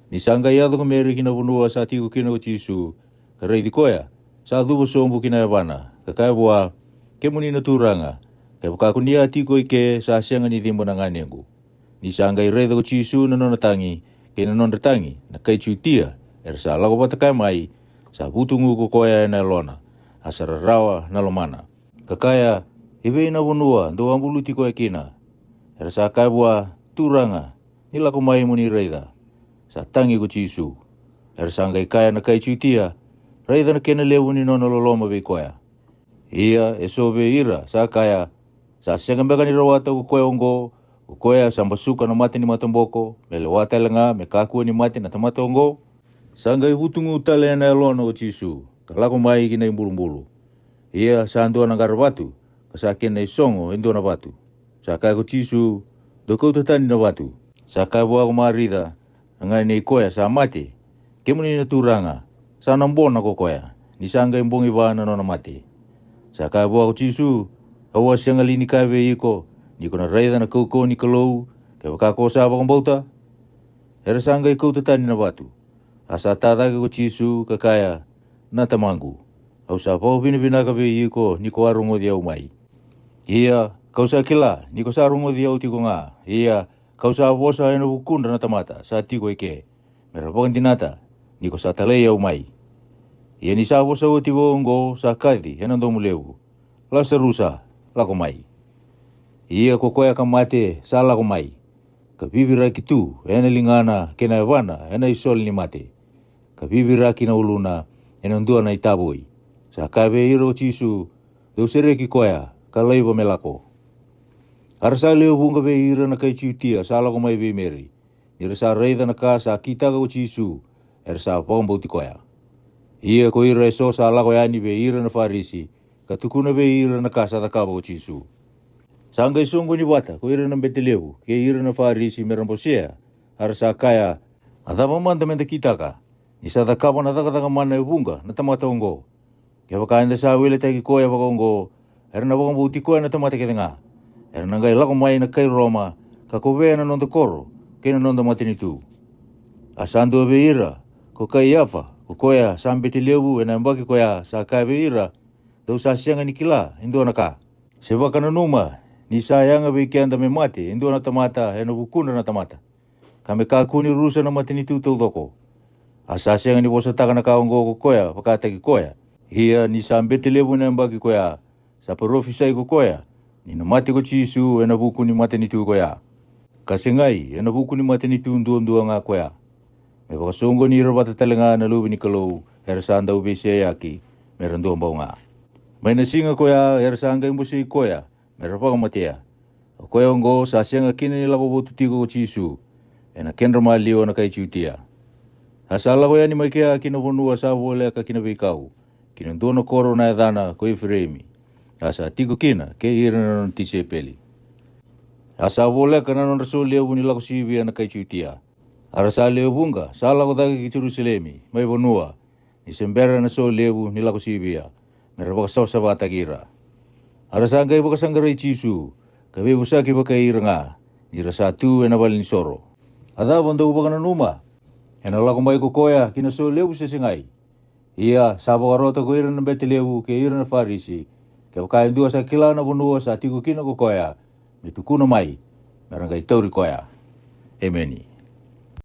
Ni sanga iado ko Mary kina punua sa tiku kina ko Jisu. Kareidi koya, sa dubo sombu kina yabana. Kakaya bua, ke muni na turanga. Kapoka kunia tiko ike sa sianga ni timbo na nganengu. Ni sanga ireida ko Jisu na nonatangi. Kena non retangi na kai ciutia era sa lago patakai mai sa butungu ko koya na lona asara rawa na lomana kakaya ibe na bunua do ambuluti ko kina era sa kai bua turanga nila ko mai muni reida sa tangi ko Jisu era sa ngai kaya na kai ciutia reida na kena lewuni no loloma be koya ia esobe ira sa kaya sa sengambeka ni rawata ko koya ongo Ukoya samba suka na mati ni matomboko, mele watelenga, me kakua ni mati na tamatongo. Sanga hutungu utale na elono o Jisu, kalako mai kina imbulu-mbulu. Ia sandua na garabatu, kasake na isongo endo na batu. Sakai ko Jisu, doko tatani na batu. Sakai bua ko marida, ngai na ikoya sa mati. Kemuni na turanga, sa nambona ko koya, ni sanga imbongi bana no na mati. Sakai bua ko Jisu, awa sianga lini kaiwe iko, ni kona reida na koukou ni kalau, ke wakako sa bakang bauta. Era sanga ikou tatani na batu. Asa tatake ko Jisu kakaya na tamangu. Au sa pau binabinaka be iko ni ko arungo di au mai. Ia kau sa kila ni ko sa arungo di au tiko nga. Ia kau sa bosa ena bukunda na tamata sa tiko ike. Mera bakang tinata Niko sa talei au mai. Ia ni sa wosa o tivongo sa kaithi hena ndomu leu. La serusa lako mai. Ia kokoya kamate sa lako mai. Ka bibira ki tu hena lingana kena wana hena isol ni mate. Ka bibira ki na uluna hena ndua na itaboi. Sa kabe iro chisu deu sere ki koya ka leiva melako. Arsa leo bunga be ira na kai chiutia sa lako mai be meri. Ira sa reida na ka sa kita ka chisu ersa pombo ti koya. Ia ko ira so sa lako yani be ira na farisi ka tukuna be ira na ka sa ka bo chisu. Sangga isongo ni wata ko ira na betelevu ke ira na farisi meramposea arsa kaya adama manda menda kita ka. Isa da kabo na taka mana bunga na tamata ongo. Ke bakaenda sa wele taki koya bakongo era na bombo ti koya na tamata kedenga. Era na ngai lako mai na kai Roma ka kovea na nonda koro kena nonda matinitu. Asando be ira ko kai yafa ko koya sambeti lebu ena mbaki koya sa kai be ira do sa sianga nikila indo na ka. Seba kana numa ni sayanga be kianda me mate indo na tamata ena bukuna na tamata. Kame ka kuni rusa na matinitu todoko. Asa sianga ni bosa taka na kaongo ko koya pakata ki koya. Hia ni sambeti lebu na mbaki koya sa porofisai ko koya. Ni na mate ko chisu ena buku ni mate ni tu koya. Kasi ngai ena buku ni mate ni tu ndua nga koya. Me bakasongo ni rabata talenga na lubi ni kalau hersanda ubisi yaki merando mbau nga. May nasinga koya hersanga imbusi koya merapaka matea. Koya ngo sa sianga kini nila ko botutigo ko chisu ena kenra malio na kai chiutia. Asala koya ni maikea kinabunua sa wole ka kinabikau. Kinandona koro na edana ko ifremi. Asa tigo kina ke ira na tise peli. Asa wole ka na rasuli au ni lako sibi na kai chiutia. Arasa leo bunga sala ko dagi ki Jerusalemi mai bonua. Ni sembera na so lebu ni lako sibi ya. Merabaka saw sabata kira. Arasa ngai baka sanggarai chisu. Kabe busaki baka ira nga. Ni rasa tu ena balin soro. Ada bondo baka na numa. Ena lako mai ko koya kina so lebu sesengai. Ia sabo garota ko ira na betelebu ke ira na farisi. Ke baka indua sa kila na bonua sa tigo kina ko koya. Metukuna mai. Merangai tauri koya. Ameni.